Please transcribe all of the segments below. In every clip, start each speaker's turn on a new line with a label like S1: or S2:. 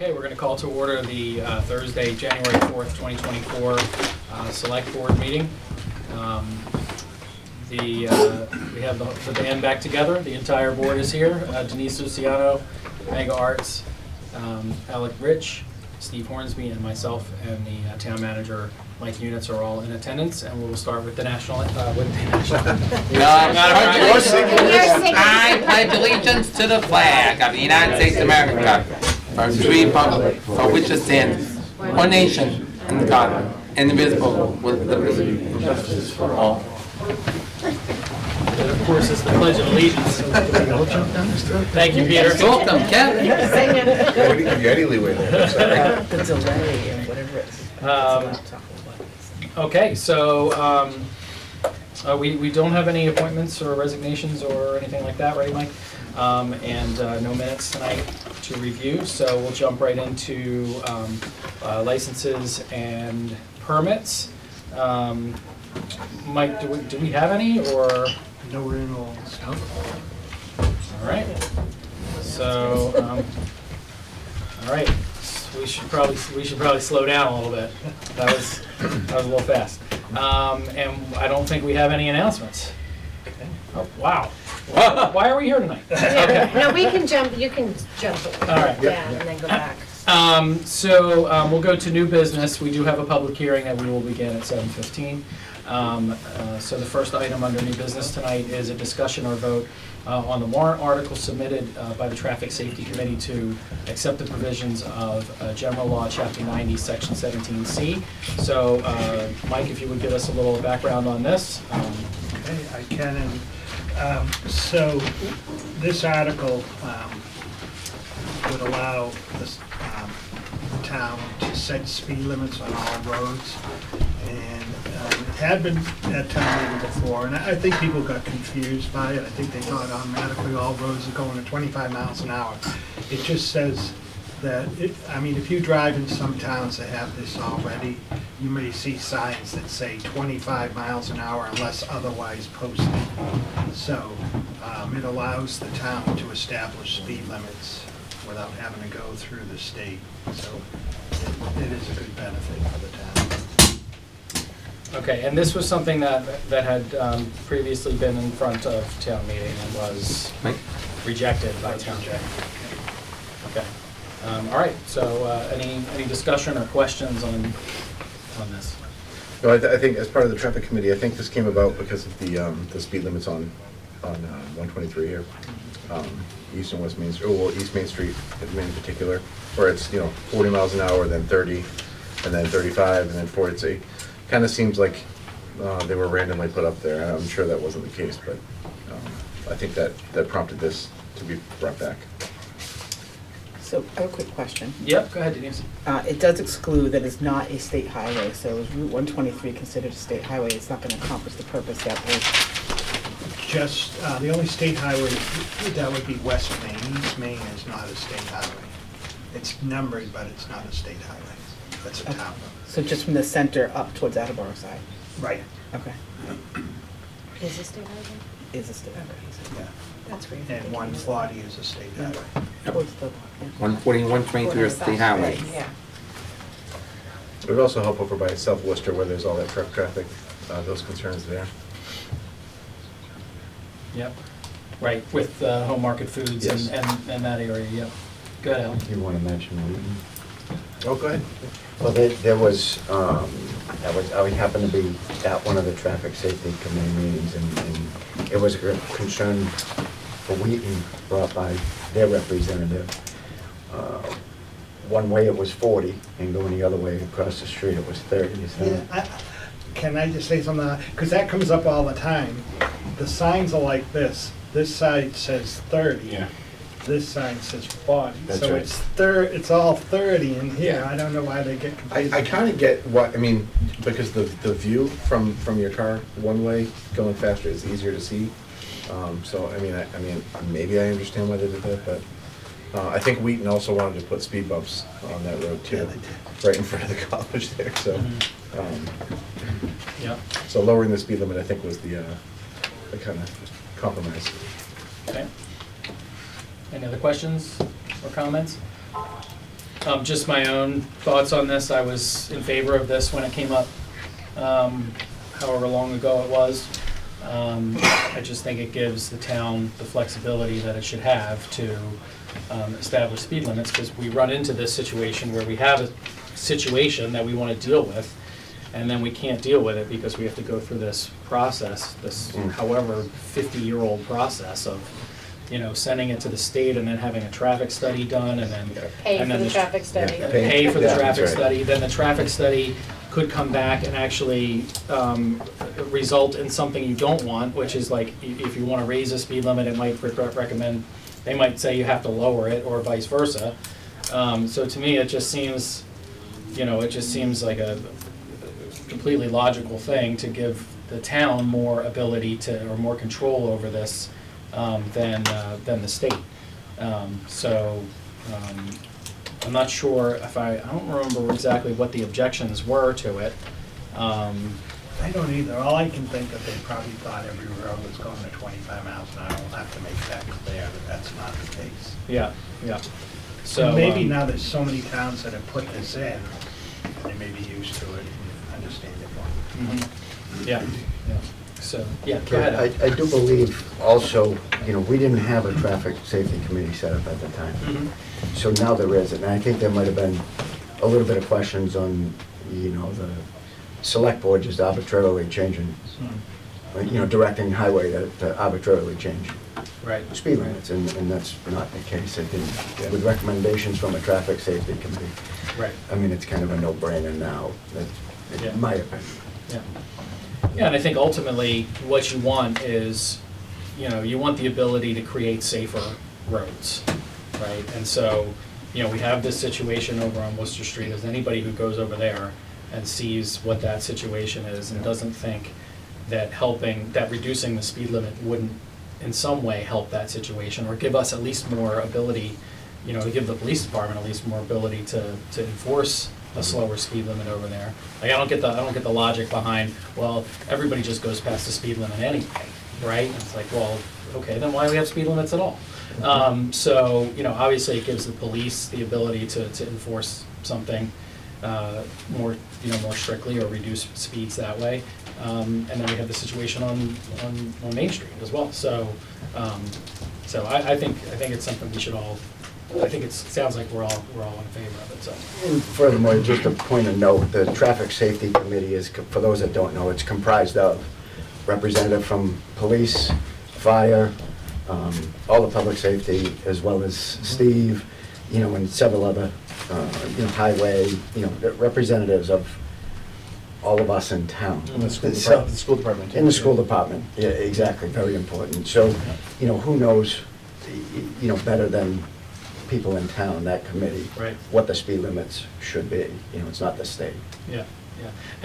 S1: Okay, we're going to call to order the Thursday, January 4th, 2024 Select Board meeting. We have the band back together. The entire board is here. Denise Luciano, Mega Arts, Alec Rich, Steve Hornsby, and myself, and the town manager, Mike Units, are all in attendance. And we will start with the national.
S2: No, I'm not I pledge allegiance to the flag of the United States of America, from the republic for which it stands, one nation, under God, indivisible, with liberty and justice for all.
S1: And of course, it's the Pledge of Allegiance. Thank you, Peter.
S2: Welcome, Kevin.
S3: You had any leeway there, sorry.
S4: The delay and whatever it's.
S1: Okay, so we don't have any appointments or resignations or anything like that, right, Mike? And no minutes tonight to review, so we'll jump right into licenses and permits. Mike, do we have any, or?
S5: No renewals. No.
S1: All right. So, all right. We should probably slow down a little bit. That was a little fast. And I don't think we have any announcements. Oh, wow. Why are we here tonight? Okay.
S3: No, we can jump, you can jump
S1: All right.
S3: down and then go back.
S1: So we'll go to new business. We do have a public hearing that we will begin at 7:15. So the first item under new business tonight is a discussion or vote on the warrant article submitted by the Traffic Safety Committee to accept the provisions of General Law, Chapter 90, Section 17C. So, Mike, if you would give us a little background on this.
S5: Okay, I can. So this article would allow the town to set speed limits on all roads. And it had been at town meeting before, and I think people got confused by it. I think they thought automatically all roads are going at 25 miles an hour. It just says that, if you drive in some towns that have this already, you may see signs that say 25 miles an hour unless otherwise posted. So it allows the town to establish speed limits without having to go through the state. So it is a good benefit for the town.
S1: Okay, and this was something that had previously been in front of town meeting and was rejected by town meeting. Okay. All right, so any discussion or questions on this?
S3: No, I think as part of the traffic committee, I think this came about because of the speed limits on 123 here, East and West Main Street, well, East Main Street in particular, where it's 40 miles an hour, then 30, and then 35, and then 40. Kind of seems like they were randomly put up there. I'm sure that wasn't the case, but I think that prompted this to be brought back.
S4: So I have a quick question.
S1: Yep, go ahead, Denise.
S4: It does exclude that it's not a state highway, so is Route 123 considered a state highway? It's not going to accomplish the purpose that was.
S5: Just, the only state highway, that would be West Main. East Main is not a state highway. It's numbered, but it's not a state highway. That's a town road.
S4: So just from the center up towards Attleboro side?
S5: Right.
S4: Okay.
S3: Is this state highway?
S4: Is a state highway?
S5: Yeah.
S3: That's great.
S5: And 140 is a state highway.
S4: Towards the,
S2: 140 and 123 are state highways.
S3: Yeah. It would also help over by South Worcester where there's all that truck traffic, those concerns there.
S1: Yep. Right, with Home Market Foods
S3: Yes.
S1: and that area, yep. Go ahead, Alan.
S6: Do you want to mention Wheaton?
S3: Oh, go ahead.
S6: Well, there was, I happened to be at one of the traffic safety committee meetings, and it was a concern for Wheaton brought by their representative. One way it was 40, and going the other way across the street it was 30. So
S5: Yeah, can I just say something? Because that comes up all the time. The signs are like this. This side says 30.
S6: Yeah.
S5: This sign says 40.
S6: That's
S5: so
S6: right.
S5: it's all 30 in here.
S3: Yeah.
S5: I don't know why they get confused.
S3: I kind of get because the view from your car one way going faster is easier to see. So maybe I understand why they did that, but I think Wheaton also wanted to put speed bumps on that road too,
S5: Yeah, they did.
S3: right in front of the college there. So,
S1: Yep.
S3: so lowering the speed limit I think was the kind of compromise.
S1: Okay. Any other questions or comments? Just my own thoughts on this. I was in favor of this when it came up, however long ago it was. I just think it gives the town the flexibility that it should have to establish speed limits, because we run into this situation where we have a situation that we want to deal with, and then we can't deal with it because we have to go through this process, this however 50-year-old process of, sending it to the state and then having a traffic study done and then.
S7: Pay
S1: and
S7: for
S1: then
S7: the traffic study.
S3: Yeah,
S1: Pay for the
S3: Yeah,
S1: traffic
S3: that's right.
S1: study, then the traffic study could come back and actually result in something you don't want, which is like, if you want to raise the speed limit, it might recommend, they might say you have to lower it, or vice versa. So to me, it just seems, like a completely logical thing to give the town more ability to, or more control over this than the state. I'm not sure if I don't remember exactly what the objections were to it.
S5: I don't either. All I can think of, they probably thought every road was going to 25 miles an hour. We'll have to make that clear that that's not the case.
S1: Yeah. So
S5: And maybe now there's so many towns that have put this in, they may be used to it and understand it more.
S1: Mhm. Yeah. So, go ahead.
S6: I do believe also, we didn't have a traffic safety committee set up at the time.
S1: Mhm.
S6: So now there is, and I think there might have been a little bit of questions on, the select board just arbitrarily changing, directing highway to arbitrarily change
S1: Right.
S6: speed limits, and that's not the case. I think with recommendations from a traffic safety committee,
S1: Right.
S6: I mean, it's kind of a no-brainer now,
S1: Yeah.
S6: in my opinion.
S1: Yeah, and I think ultimately what you want is, you want the ability to create safer roads, right? And so, we have this situation over on Worcester Street. As anybody who goes over there and sees what that situation is and doesn't think that reducing the speed limit wouldn't in some way help that situation, or give us at least more ability, to give the police department at least more ability to enforce a slower speed limit over there. Like, I don't get the logic behind, well, everybody just goes past the speed limit anyway, right? And it's like, well, okay, then why do we have speed limits at all? So, obviously it gives the police the ability to enforce something more strictly, or reduce speeds that way. And then we have the situation on Main Street as well. So, I think it's something we should all, I think it sounds like we're all in favor of it, so.
S6: And furthermore, just a point of note, the Traffic Safety Committee is, for those that don't know, it's comprised of representative from police, fire, all the public safety, as well as Steve, and several other, highway, representatives of all of us in town.
S3: In the school
S6: So-
S3: department. The school department.
S6: In the school department, yeah, exactly, very important. So, who knows, better than people in town, that committee,
S1: Right.
S6: what the speed limits should be. It's not the state.
S1: Yeah.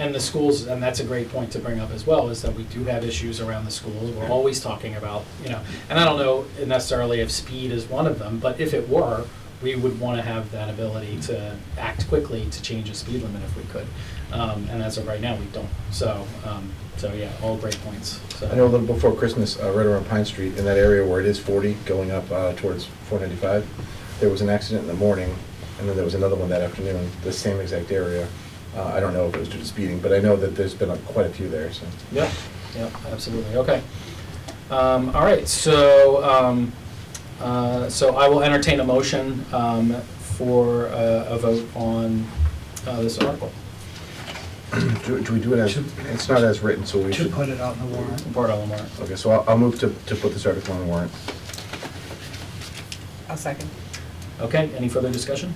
S1: And the schools, and that's a great point to bring up as well, is that we do have issues around the schools. We're always talking about, and I don't know necessarily if speed is one of them, but if it were, we would want to have that ability to act quickly to change a speed limit if we could. And as of right now, we don't. So yeah, all great points. So.
S3: I know a little before Christmas, right around Pine Street, in that area where it is 40 going up towards 495, there was an accident in the morning, and then there was another one that afternoon, the same exact area. I don't know if it was due to speeding, but I know that there's been quite a few there, so.
S1: Yeah, absolutely, okay. All right, so I will entertain a motion for a vote on this article.
S3: Do we do it as, it's not as written, so we
S5: To
S3: should.
S5: put it on the warrant.
S1: Bart Alomar.
S3: Okay, so I'll move to put this article on the warrant.
S4: I'll second.
S1: Okay, any further discussion?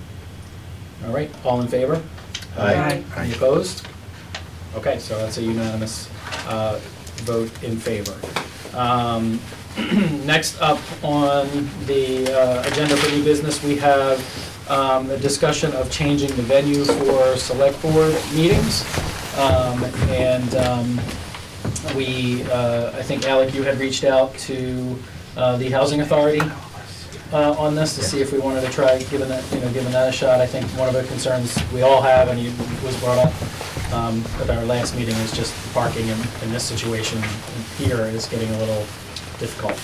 S1: All right, all in favor?
S4: Aye.
S1: Any opposed? Okay, so that's a unanimous vote in favor. Next up on the agenda for new business, we have a discussion of changing the venue for select board meetings. I think, Alec, you had reached out to the Housing Authority on this to see if we wanted to try giving that a shot. I think one of the concerns we all have, and it was brought up at our last meeting, is just parking in this situation here is getting a little difficult.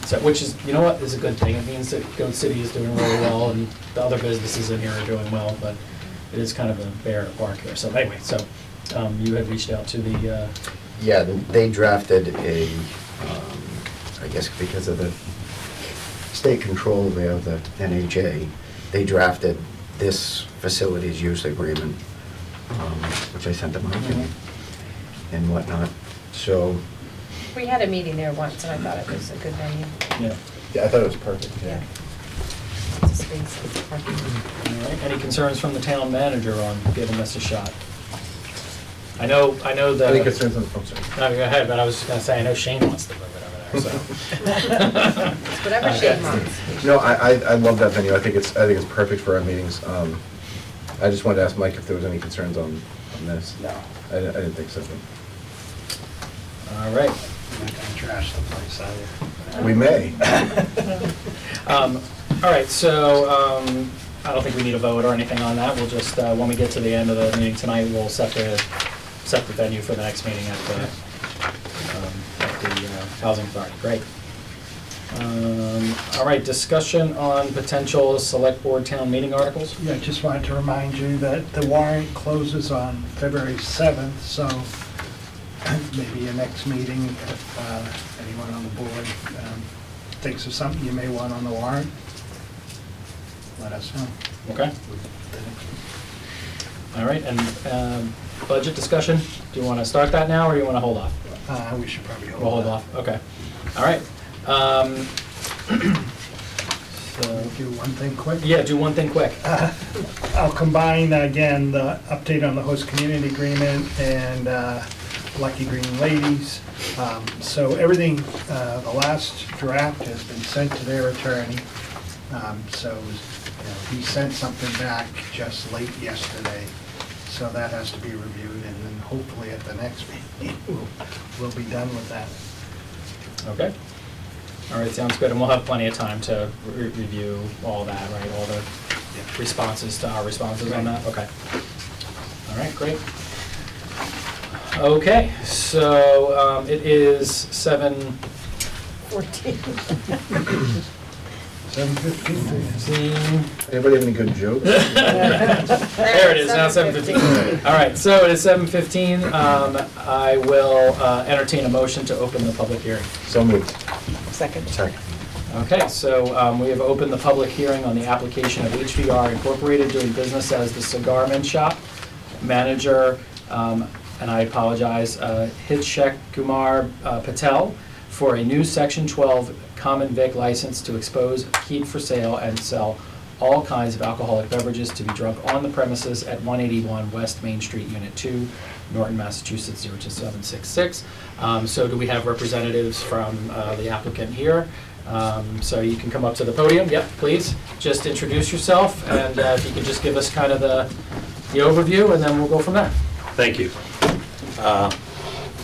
S1: So, which is, you know what, is a good thing. It means that Goat City is doing really well and the other businesses in here are doing well, but it is kind of a bear at park here. So anyway, so you had reached out to the,
S6: Yeah, they drafted a, I guess because of the state control there of the NHA, they drafted this facilities use agreement, which I sent them out and whatnot. So,
S7: We had a meeting there once, and I thought it was a good venue.
S1: yeah.
S3: Yeah, I thought it was perfect, yeah.
S7: It's a space, it's parking.
S1: All right. Any concerns from the town manager on giving this a shot? I know that.
S3: Any concerns on, I'm sorry.
S1: No, go ahead, but I was just gonna say, I know Shane wants to move it over there, so.
S7: It's whatever
S1: Okay.
S7: Shane wants.
S3: No, I love that venue. I think it's perfect for our meetings. I just wanted to ask Mike if there was any concerns on this.
S5: No,
S3: I didn't think so.
S1: All right.
S5: I'm not gonna trash the place either.
S3: We may.
S1: All right, so I don't think we need a vote or anything on that. We'll just, when we get to the end of the meeting tonight, we'll set the venue for the next meeting at the Housing Authority. Great. All right, discussion on potential select board town meeting articles.
S5: Yeah, just wanted to remind you that the warrant closes on February 7th, so maybe your next meeting, if anyone on the board thinks of something you may want on the warrant, let us know.
S1: Okay. All right, and budget discussion, do you want to start that now, or you want to hold off?
S5: We should probably
S1: We'll hold off, okay. All right. So,
S5: Do one thing quick.
S1: yeah, do one thing quick.
S5: I'll combine, again, the update on the host community agreement and Lucky Green Ladies. So everything, the last draft has been sent to their attorney. So he sent something back just late yesterday. So that has to be reviewed, and then hopefully at the next meeting, we'll be done with that.
S1: Okay. All right, sounds good, and we'll have plenty of time to review all that, right? All the responses to our responses on that? Okay. All right, great. Okay, so it is
S7: 14.
S5: 7:15.
S3: Anybody have any good jokes?
S1: There it is, now 7:15. All right, so it is 7:15. I will entertain a motion to open the public hearing.
S3: So moved.
S4: Second.
S6: second.
S1: Okay, so we have opened the public hearing on the application of HVR Incorporated doing business as the Cigarman Shop. Manager, and I apologize, Hitshek Kumar Patel, for a new Section 12 common vic license to expose, keep for sale, and sell all kinds of alcoholic beverages to be drunk on the premises at 181 West Main Street, Unit 2, Norton, Massachusetts, 02766. So do we have representatives from the applicant here? So you can come up to the podium. Yep, please. Just introduce yourself, and if you could just give us kind of the overview, and then we'll go from there.
S8: Thank you.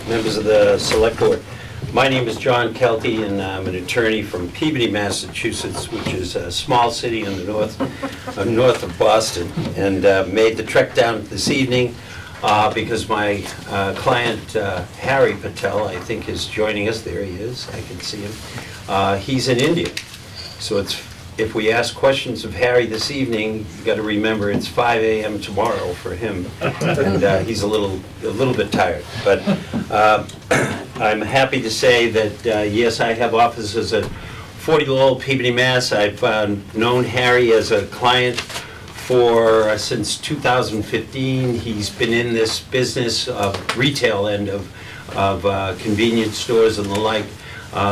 S8: Members of the Select Board, my name is John Kelty, and I'm an attorney from Peabody, Massachusetts, which is a small city in the north of Boston, and made the trek down this evening because my client, Harry Patel, I think is joining us. There he is. I can see him. He's in India. So if we ask questions of Harry this evening, you've got to remember it's 5 a.m. tomorrow for him, and he's a little bit tired. But I'm happy to say that, yes, I have offices at 40 Lowell, Peabody, Mass. I've known Harry as a client since 2015. He's been in this business of retail end of convenience stores and the like.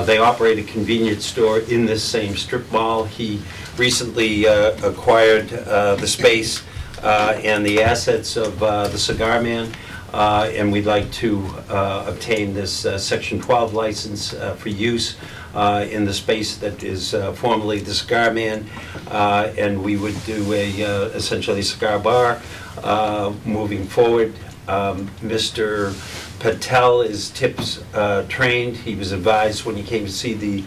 S8: They operate a convenience store in this same strip mall. He recently acquired the space and the assets of the Cigar Man, and we'd like to obtain this Section 12 license for use in the space that is formerly the Cigar Man, and we would do essentially a cigar bar moving forward. Mr. Patel is TIPS trained. He was advised when he came to see the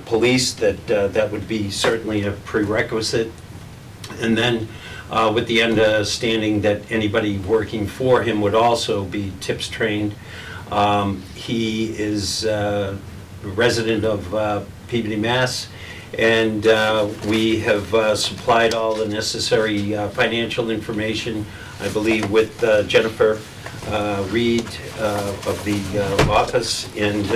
S8: police that that would be certainly a prerequisite. And then with the understanding that anybody working for him would also be TIPS trained. He is a resident of Peabody, Mass. And we have supplied all the necessary financial information, I believe, with Jennifer Reed of the office. And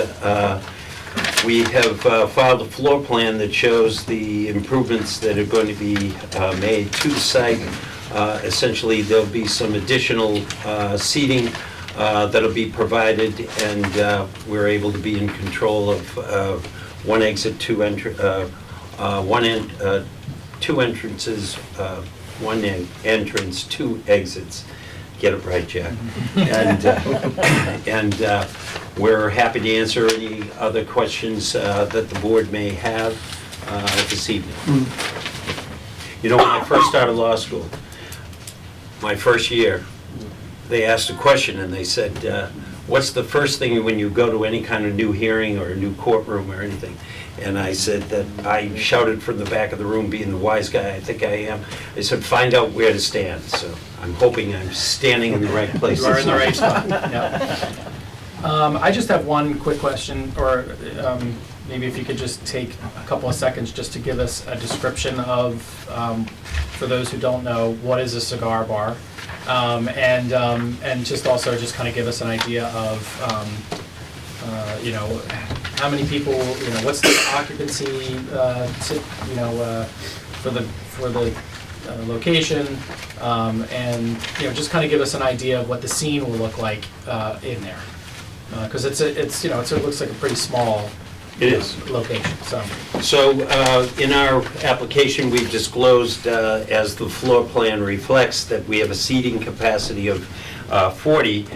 S8: we have filed a floor plan that shows the improvements that are going to be made to the site. Essentially, there'll be some additional seating that'll be provided, and we're able to be in control of one exit, two entrances, one entrance, two exits. Get it right, Jack. And we're happy to answer any other questions that the board may have this evening. You know, when I first started law school, my first year, they asked a question and they said, what's the first thing when you go to any kind of new hearing or a new courtroom or anything? And I said that I shouted from the back of the room, being the wise guy I think I am. I said, find out where to stand. So I'm hoping I'm standing in the right place.
S1: You are in the right spot. Yep. I just have one quick question, or maybe if you could just take a couple of seconds just to give us a description of, for those who don't know, what is a cigar bar? And just also just kind of give us an idea of, you know, how many people, you know, what's the occupancy, you know, for the location, and, you know, just kind of give us an idea of what the scene will look like in there. Because it's, you know, it looks like a pretty small
S8: It is.
S1: location, so.
S8: So in our application, we've disclosed, as the floor plan reflects, that we have a seating capacity of 40.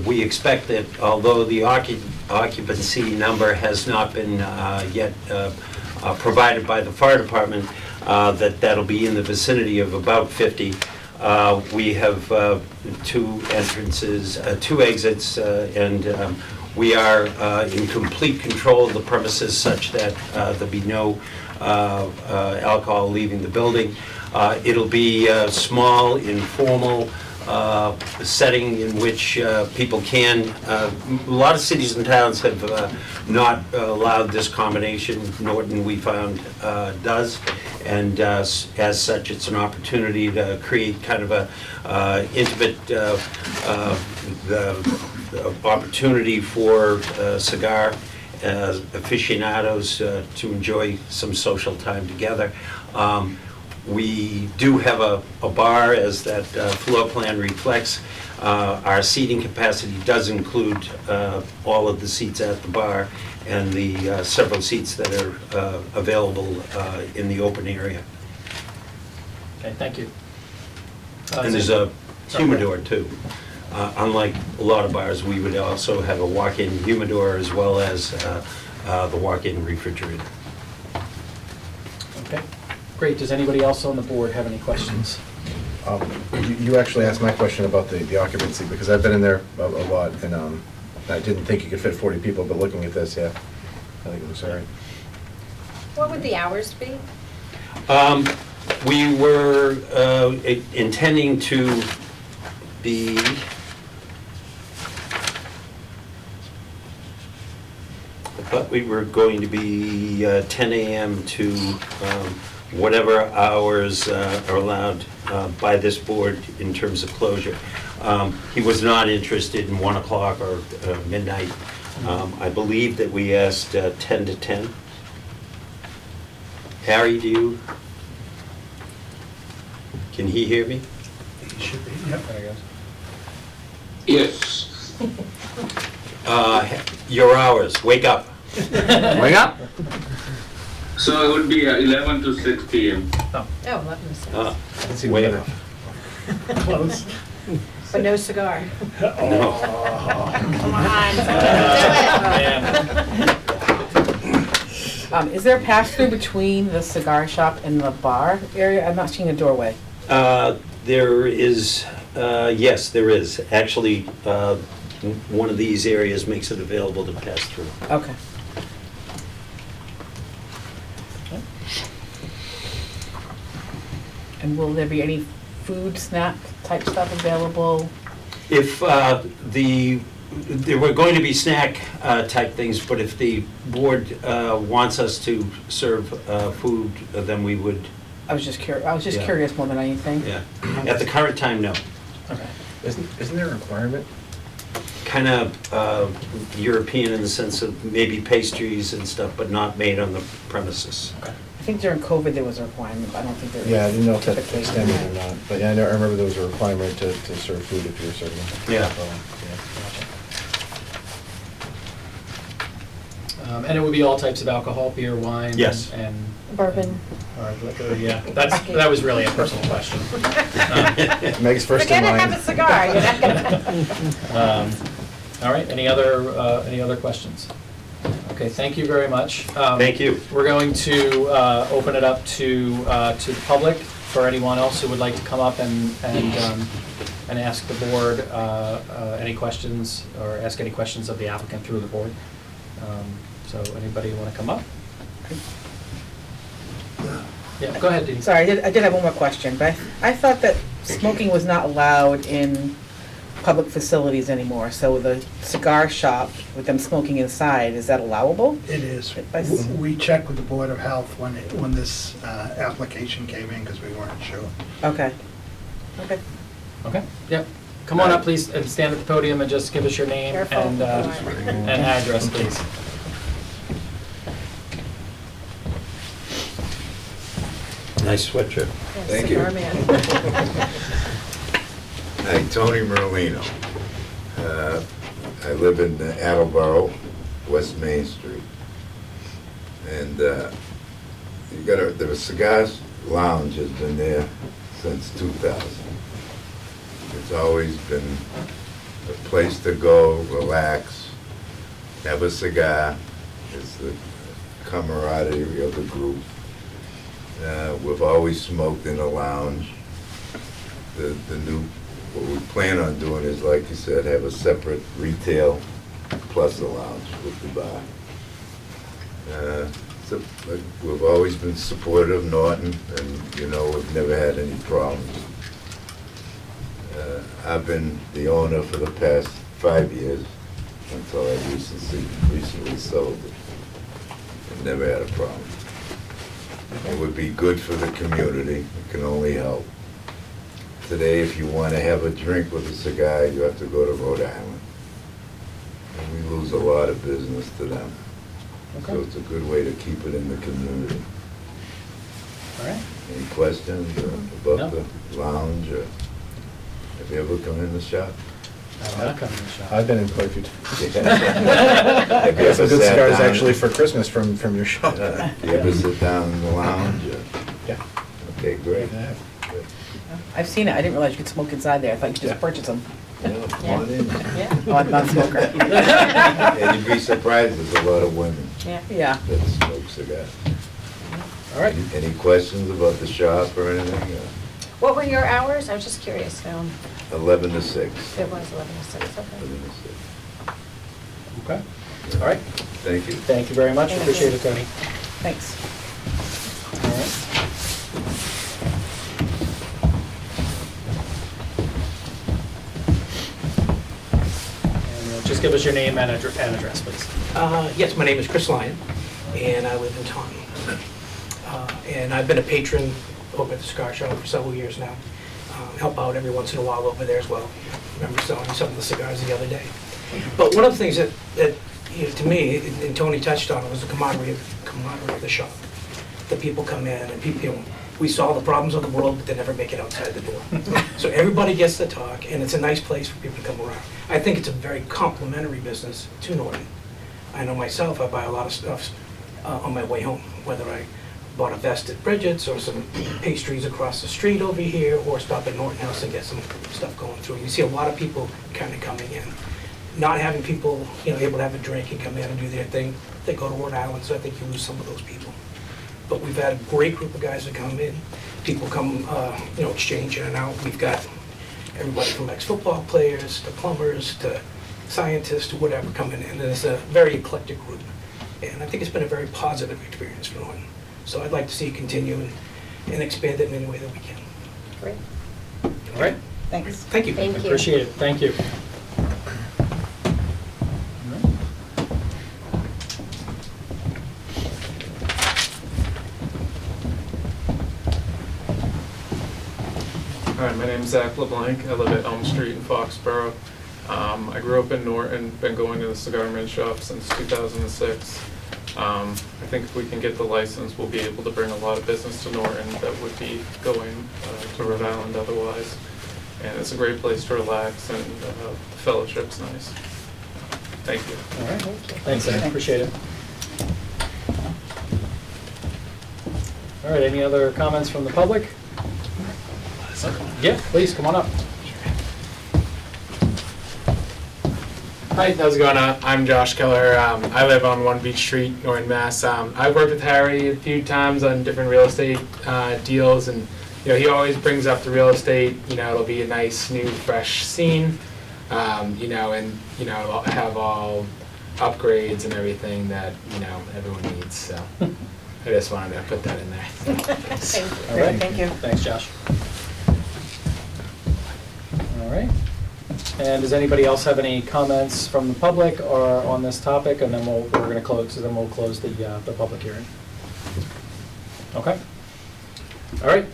S8: We expect that although the occupancy number has not been yet provided by the fire department, that'll be in the vicinity of about 50. We have two entrances, two exits, and we are in complete control of the premises such that there'll be no alcohol leaving the building. It'll be a small, informal setting in which people can, a lot of cities and towns have not allowed this combination. Norton, we found, does. And as such, it's an opportunity to create kind of a intimate opportunity for cigar aficionados to enjoy some social time together. We do have a bar, as that floor plan reflects. Our seating capacity does include all of the seats at the bar and the several seats that are available in the open area.
S1: Okay, thank you.
S8: And there's a humidor too. Unlike a lot of bars, we would also have a walk-in humidor as well as the walk-in refrigerator.
S1: Okay, great. Does anybody else on the board have any questions?
S3: You actually asked my question about the occupancy, because I've been in there a lot, and I didn't think you could fit 40 people, but looking at this, yeah, I think it looks all right.
S7: What would the hours be?
S8: We were intending to be but we were going to be 10 a.m. to whatever hours are allowed by this board in terms of closure. He was not interested in 1 o'clock or midnight. I believe that we asked 10 to 10. Harry, can he hear me?
S5: He should be, yep.
S9: Yes.
S8: Your hours, wake up.
S3: Wake up!
S9: So it would be 11 to 6 p.m.
S7: Oh, 11 to 6.
S3: Let's see
S8: Wait.
S3: what
S5: Close.
S7: But no cigar.
S8: No.
S7: Come on, do it.
S4: Is there a pass-through between the cigar shop and the bar area? I'm not seeing a doorway.
S8: There is, yes, there is. Actually, one of these areas makes it available to pass through.
S4: Okay. And will there be any food, snack type stuff available?
S8: If the there were going to be snack type things, but if the board wants us to serve food, then we would,
S4: I was just
S8: Yeah.
S4: curious more than anything.
S8: yeah. At the current time, no.
S1: Okay.
S3: Isn't there a requirement?
S8: Kind of European in the sense of maybe pastries and stuff, but not made on the premises.
S4: I think during COVID there was a requirement, but I don't think there is.
S3: Yeah, I didn't know if that
S4: typically.
S3: extended or not, but yeah, I remember there was a requirement to serve food if you were serving.
S8: Yeah.
S1: And it would be all types of alcohol, beer, wine?
S8: Yes.
S1: And
S7: Bourbon.
S1: hard liquor, yeah. That was really a personal question.
S3: Meg's first in
S7: Forget to have a
S3: line.
S7: cigar, you're not gonna.
S1: All right, any other questions? Okay, thank you very much.
S8: Thank you.
S1: We're going to open it up to the public for anyone else who would like to come up and ask the board any questions or ask any questions of the applicant through the board. So anybody want to come up? Yeah, go ahead, Dean.
S4: Sorry, I did have one more question, but I thought that smoking was not allowed in public facilities anymore. So the cigar shop with them smoking inside, is that allowable?
S5: It is.
S4: I see.
S5: We checked with the Board of Health when this application came in, because we weren't sure.
S4: Okay. Okay.
S1: Okay, yep. Come on up, please, and stand at the podium and just give us your name
S7: Careful.
S1: and address, please.
S8: Nice sweatshirt.
S10: Thank you.
S7: Cigar man.
S10: Hi, Tony Merlino. I live in Attleboro, West Main Street. And the Cigar Lounge has been there since 2000. It's always been a place to go, relax, have a cigar. It's the camaraderie of the group. We've always smoked in the lounge. What we plan on doing is, like you said, have a separate retail plus a lounge with the bar. We've always been supportive of Norton, and we've never had any problems. I've been the owner for the past 5 years until I recently sold it, and never had a problem. It would be good for the community. It can only help. Today, if you want to have a drink with a cigar, you have to go to Rhode Island. And we lose a lot of business to them. So it's a good way to keep it in the community.
S1: All right.
S10: Any questions about
S1: No.
S10: the lounge? Or have you ever come in the shop?
S1: I'm not coming to the shop.
S3: I've been in quite a few times.
S10: Have you
S3: Got some
S10: ever
S3: good
S10: sat
S3: cigars
S10: down-
S3: actually for Christmas from your shop.
S10: You ever sit down in the lounge?
S3: Yeah.
S10: Okay, great.
S4: I've seen it. I didn't realize you could smoke inside there. I thought you could just purchase them.
S10: Yeah, come on in.
S7: Yeah,
S4: Oh, I'm not a smoker.
S10: And you'd be surprised, there's a lot of women
S7: yeah.
S4: Yeah.
S10: that smoke cigars.
S1: All right.
S10: Any questions about the shop or anything?
S7: What were your hours? I was just curious.
S10: 11 to 6.
S7: It was 11 to 6, okay.
S10: 11 to 6.
S1: Okay. All right.
S10: Thank you.
S1: Thank you very much.
S7: Thank
S1: Appreciate
S7: you.
S1: it, Tony.
S4: Thanks.
S1: All right. And just give us your name and address, please.
S11: Yes, my name is Chris Lyon, and I live in Taunton. And I've been a patron over at the cigar shop for several years now. Help out every once in a while over there as well. Remember selling some of the cigars the other day. But one of the things that to me, and Tony touched on, was the camaraderie of the shop. The people come in, and we solve the problems of the world, but they never make it outside the door. So everybody gets to talk, and it's a nice place for people to come around. I think it's a very complimentary business to Norton. I know myself, I buy a lot of stuff on my way home, whether I bought a vest at Bridget's or some pastries across the street over here, or stop at Norton House and get some stuff going through. You see a lot of people kind of coming in. Not having people, able to have a drink and come in and do their thing, they go to Rhode Island, so I think you lose some of those people. But we've had a great group of guys that come in. People come, exchange in and out. We've got everybody from ex-football players to plumbers to scientists to whatever coming in. And it's a very eclectic group. And I think it's been a very positive experience for Norton. So I'd like to see it continue and expand it in any way that we can.
S7: Great.
S1: All right.
S4: Thanks.
S11: Thank you.
S7: Thank you.
S1: Appreciate it. Thank you.
S12: My name's Zach LeBlanc. I live at Elm Street in Foxborough. I grew up in Norton, been going to the Cigar Man shop since 2006. I think if we can get the license, we'll be able to bring a lot of business to Norton that would be going to Rhode Island otherwise. And it's a great place to relax, and fellowship's nice. Thank you.
S1: All right, thanks, I appreciate it. All right, any other comments from the public? Yeah, please, come on up.
S13: Hi, how's it going? I'm Josh Keller. I live on One Beach Street, Norton, Mass. I've worked with Harry a few times on different real estate deals, and he always brings up the real estate. It'll be a nice, new, fresh scene. And it'll have all upgrades and everything that everyone needs. So I just wanted to put that in there.
S7: Thank you.
S1: All right,
S4: Thank you.
S1: Thanks, Josh. All right. And does anybody else have any comments from the public or on this topic? And then we're going to close. So then we'll close the public hearing. Okay. All right.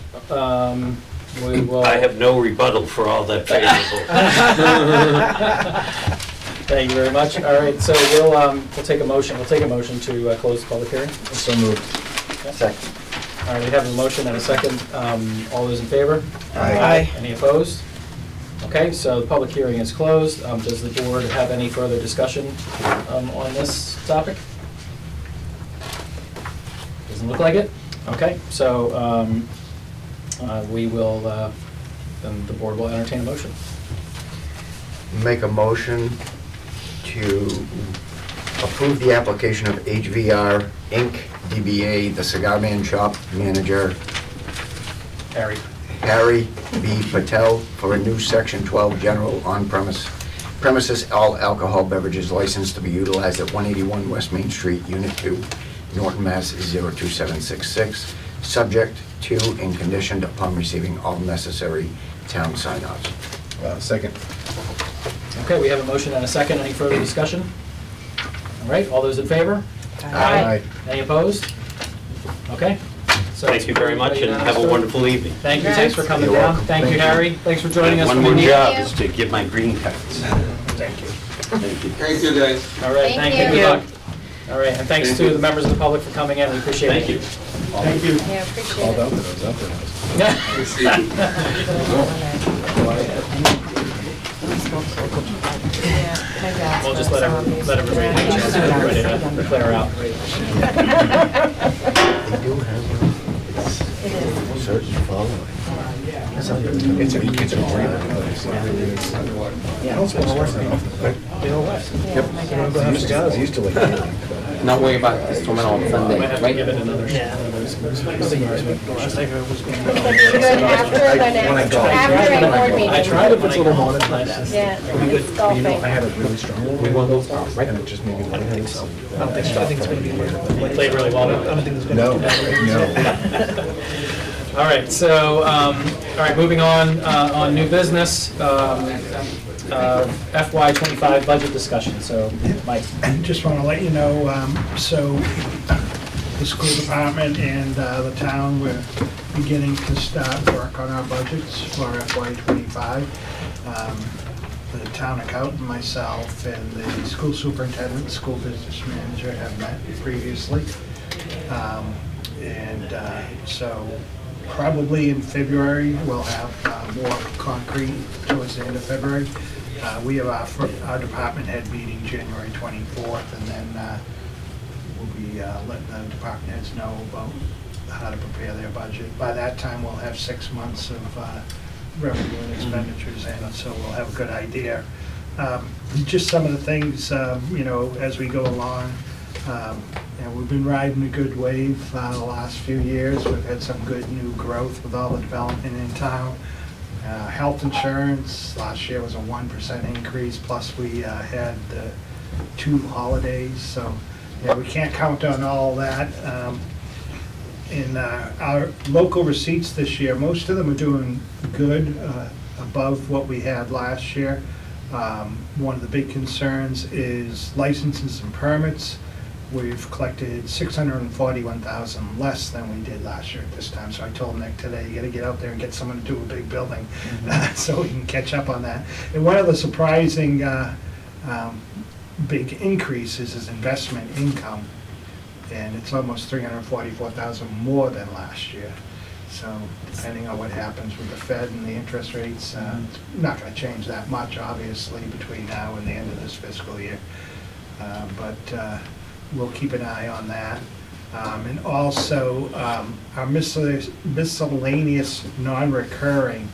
S1: We will.
S8: I have no rebuttal for all that favorable.
S1: Thank you very much. All right. So we'll take a motion. We'll take a motion to close the public hearing.
S3: So moved.
S1: Okay.
S6: Second.
S1: All right. We have a motion and a second. All those in favor?
S4: Aye.
S1: Any opposed? Okay, so the public hearing is closed. Does the board have any further discussion on this topic? Doesn't look like it. Okay, so we will, then the board will entertain a motion.
S6: Make a motion to approve the application of HVR Inc., DBA, the Cigar Man Shop Manager, Harry B. Patel, for a new Section 12 general on-premises all alcohol beverages license to be utilized at 181 West Main Street, Unit 2, Norton, Mass. 02766, subject to and conditioned upon receiving all necessary town sign-offs.
S3: Second.
S1: Okay, we have a motion and a second. Any further discussion? All right, all those in favor?
S3: Aye.
S1: Any opposed? Okay. So
S8: Thank you very much, and have a wonderful evening.
S1: Thank you, thanks for coming
S6: You're
S1: down.
S6: welcome.
S1: Thank you, Harry. Thanks for joining us.
S8: One
S1: from
S8: more
S1: India.
S8: job is to get my green cards.
S1: Thank you.
S8: Thank you.
S9: Thank you, guys.
S1: All right,
S7: Thank
S1: thank you.
S7: you.
S1: Good luck. All right, and thanks to the members of the public for coming in. We appreciate it.
S8: Thank you.
S3: Thank you.
S7: Yeah, appreciate
S3: Called
S7: it.
S3: out that I was up there.
S7: Yeah, my dad's
S1: We'll just
S7: got
S1: let
S7: some of
S1: everybody
S7: these.
S1: have a chance to everybody to clear out.
S6: They do have
S7: It is.
S6: a certain following.
S3: It's a great place.
S4: Yeah.
S3: Don't spend more time.
S7: Yeah, my dad's.
S3: I used to like gambling,
S2: Not worry about this one on Sunday,
S1: Might have to
S2: right?
S1: give it another.
S7: You're good after a board meeting.
S1: I tried it, but it's a little more than
S7: Yeah, it's golfing.
S3: I had a really strong one. We won those, right? And it just made me like, I
S11: I think it's going to be.
S1: Played really well.
S11: I don't think it's going to.
S3: No, no.
S1: All right, so, all right, moving on new business, FY '25 budget discussion, so, Mike.
S5: Just want to let you know, so the school department and the town, we're beginning to start work on our budgets for FY '25. The town accountant, myself, and the school superintendent, school business manager have met previously. So probably in February, we'll have more concrete towards the end of February. We have our department head meeting January 24th, and then we'll be letting the department heads know about how to prepare their budget. By that time, we'll have 6 months of revenue and expenditures in, so we'll have a good idea. Just some of the things, as we go along. We've been riding a good wave the last few years. We've had some good new growth with all the development in town. Health insurance, last year was a 1% increase, plus we had 2 holidays, so we can't count on all that. In our local receipts this year, most of them are doing good, above what we had last year. One of the big concerns is licenses and permits. we've collected 641,000 less than we did last year at this time. So I told Nick today, you gotta get out there and get someone to do a big building, so we can catch up on that. And one of the surprising big increases is investment income, and it's almost 344,000 more than last year. So depending on what happens with the Fed and the interest rates, it's not gonna change that much, obviously, between now and the end of this fiscal year. But we'll keep an eye on that. And also, our miscellaneous non-recurring,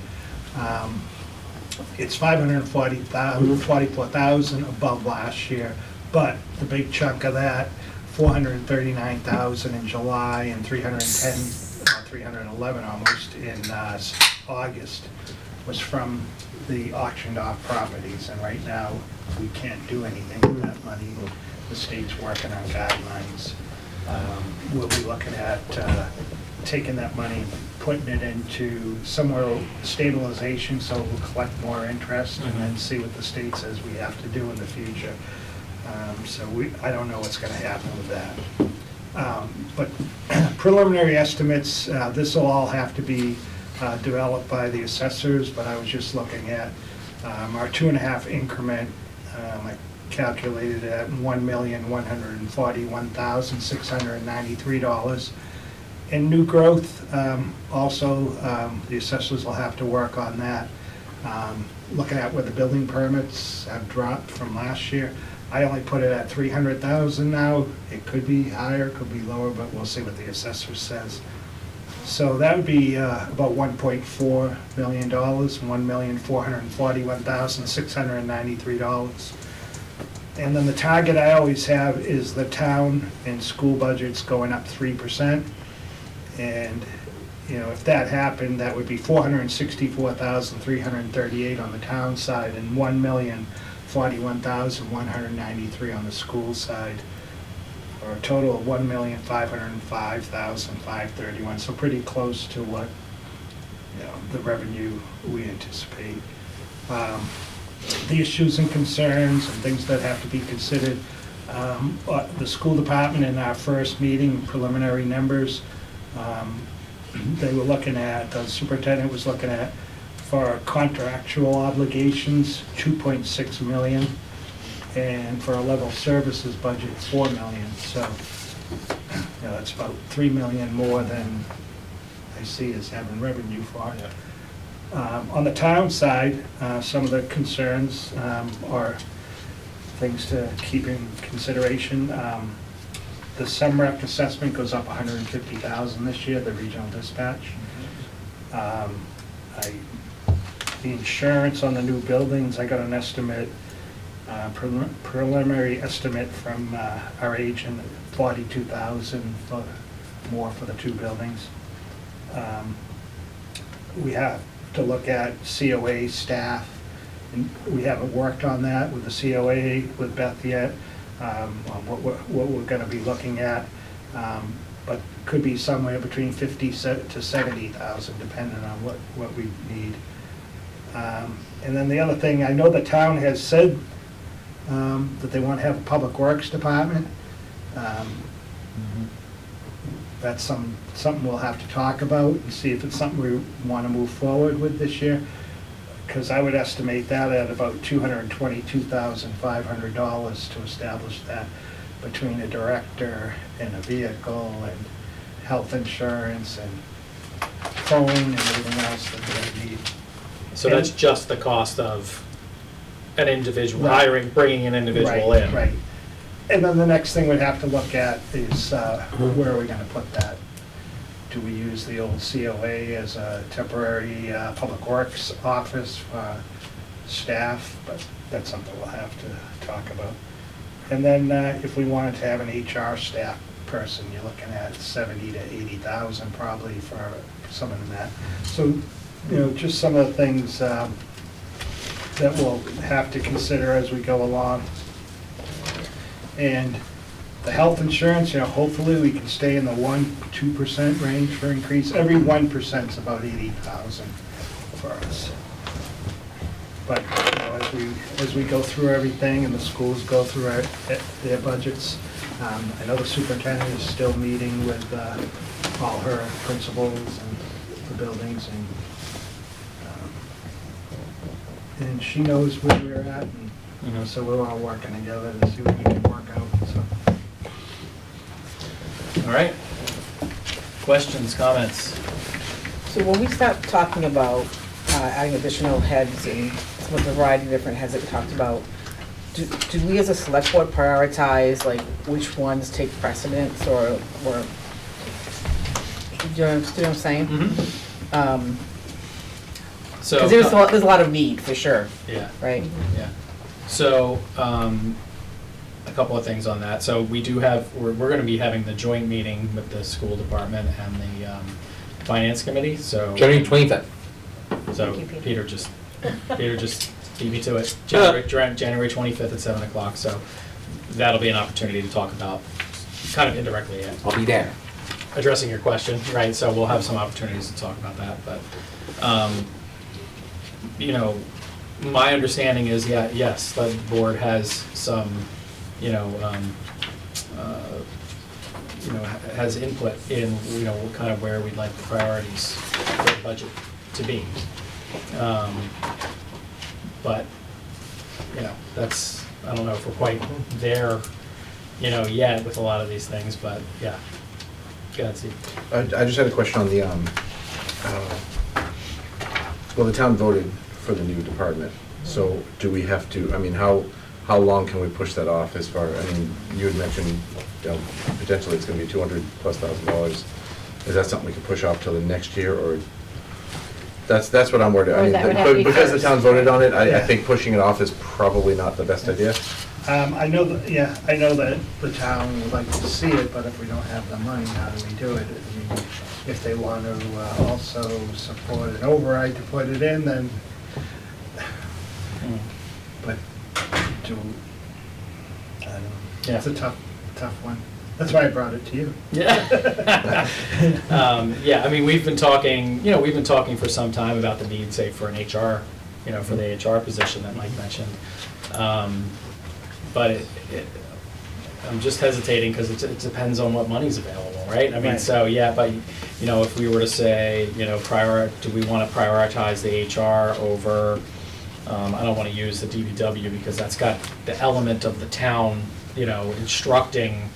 S5: it's 44,000 above last year, but the big chunk of that, 439,000 in July and 311 almost in August, was from the auctioned off properties, and right now, we can't do anything with that money. The state's working on guidelines. We'll be looking at taking that money, putting it into somewhere stabilization, so we'll collect more interest, and then see what the state says we have to do in the future. So I don't know what's gonna happen with that. But preliminary estimates, this will all have to be developed by the assessors, but I was just looking at our 2.5 increment. I calculated at $1,141,693. And new growth, also, the assessors will have to work on that. Looking at where the building permits have dropped from last year, I only put it at 300,000 now. It could be higher, could be lower, but we'll see what the assessor says. So that would be about $1.4 million, $1,441,693. And then the target I always have is the town and school budgets going up 3%. And, you know, if that happened, that would be 464,338 on the town side and 1,041,193 on the school side, or a total of 1,505,531. So pretty close to what, you know, the revenue we anticipate. The issues and concerns and things that have to be considered. The school department in our first meeting, preliminary numbers, they were looking at, the superintendent was looking at, for contractual obligations, 2.6 million, and for a level services budget, 4 million. So, you know, that's about 3 million more than I see as having revenue for it. On the town side, some of the concerns are things to keep in consideration. The SEMREC assessment goes up 150,000 this year, the regional dispatch. The insurance on the new buildings, I got an estimate, preliminary estimate from our agent, 42,000 more for the 2 buildings. We have to look at COA staff, and we haven't worked on that with the COA with Beth yet, on what we're gonna be looking at, but could be somewhere between 50 to 70,000, depending on what we need. And then the other thing, I know the town has said that they want to have a public works department. That's something we'll have to talk about and see if it's something we want to move forward with this year. Because I would estimate that at about $222,500 to establish that, between a director and a vehicle and health insurance and phone and everything else that they need.
S1: So that's just the cost of an individual,
S5: Right.
S1: bringing an individual
S5: Right,
S1: in.
S5: Right. And then the next thing we'd have to look at is where are we gonna put that? Do we use the old COA as a temporary public works office for staff? But that's something we'll have to talk about. And then if we wanted to have an HR staff person, you're looking at 70 to 80,000 probably for someone in that. So, you know, just some of the things that we'll have to consider as we go along. And the health insurance, you know, hopefully we can stay in the 1-2% range for increase. Every 1% is about 80,000 for us. But, you know, as we go through everything and the schools go through their budgets, I know the superintendent is still meeting with all her principals and the buildings, and she knows where we're at, and so we're all working together to see what we can work out, so.
S1: All right. Questions, comments?
S4: So when we start talking about adding additional heads and some of the variety of different heads that we talked about, do we as a select board prioritize like which ones take precedence or do you understand what I'm saying?
S1: So,
S4: Because there's a lot of need for sure,
S1: yeah.
S4: right?
S1: Yeah. So, a couple of things on that. So we do have, we're going to be having the joint meeting with the school department and the finance committee, so.
S2: January 25th.
S1: So Peter just beat me to it. January 25th at 7 o'clock, so that'll be an opportunity to talk about, kind of indirectly, yeah,
S2: I'll be there.
S1: addressing your question, right? So we'll have some opportunities to talk about that, but, you know, my understanding is, yes, the board has some, has input in, kind of where we'd like the priorities for the budget to be. But, that's, I don't know if we're quite there, yet with a lot of these things, but yeah. Go ahead, Steve.
S3: I just had a question on the, well, the town voted for the new department, so do we have to, I mean, how long can we push that off as far, I mean, you had mentioned, potentially it's gonna be $200,000+. Is that something we can push off till the next year, or? That's what I'm worried about. I mean,
S7: that would have to be
S3: because the
S7: first.
S3: town voted on it, I
S5: Yeah.
S3: think pushing it off is probably not the best idea.
S5: I know that the town would like to see it, but if we don't have the money, how do we do it? I mean, if they want to also support an override to put it in, then, but I don't know. It's a tough one. That's why I brought it to you.
S1: Yeah. Yeah, I mean, we've been talking for some time about the need, say, for an HR, for the HR position that Mike mentioned. But I'm just hesitating because it depends on what money's available, right? I mean,
S4: Right.
S1: so, yeah, but, if we were to say, do we want to prioritize the HR over, I don't want to use the DPW because that's got the element of the town, instructing,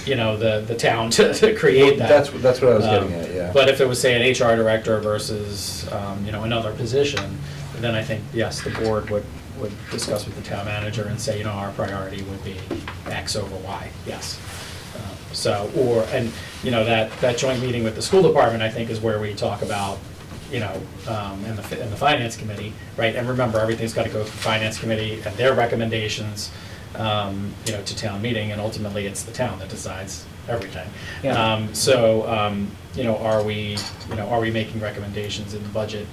S1: the town to create that.
S3: That's what I was getting at, yeah.
S1: But if it was, say, an HR director versus, another position, then I think, yes, the board would discuss with the town manager and say, our priority would be X over Y, yes. That joint meeting with the school department, I think, is where we talk about, and the finance committee, right? And remember, everything's got to go through finance committee and their recommendations, to town meeting, and ultimately it's the town that decides everything.
S4: Yeah.
S1: Are we making recommendations in the budget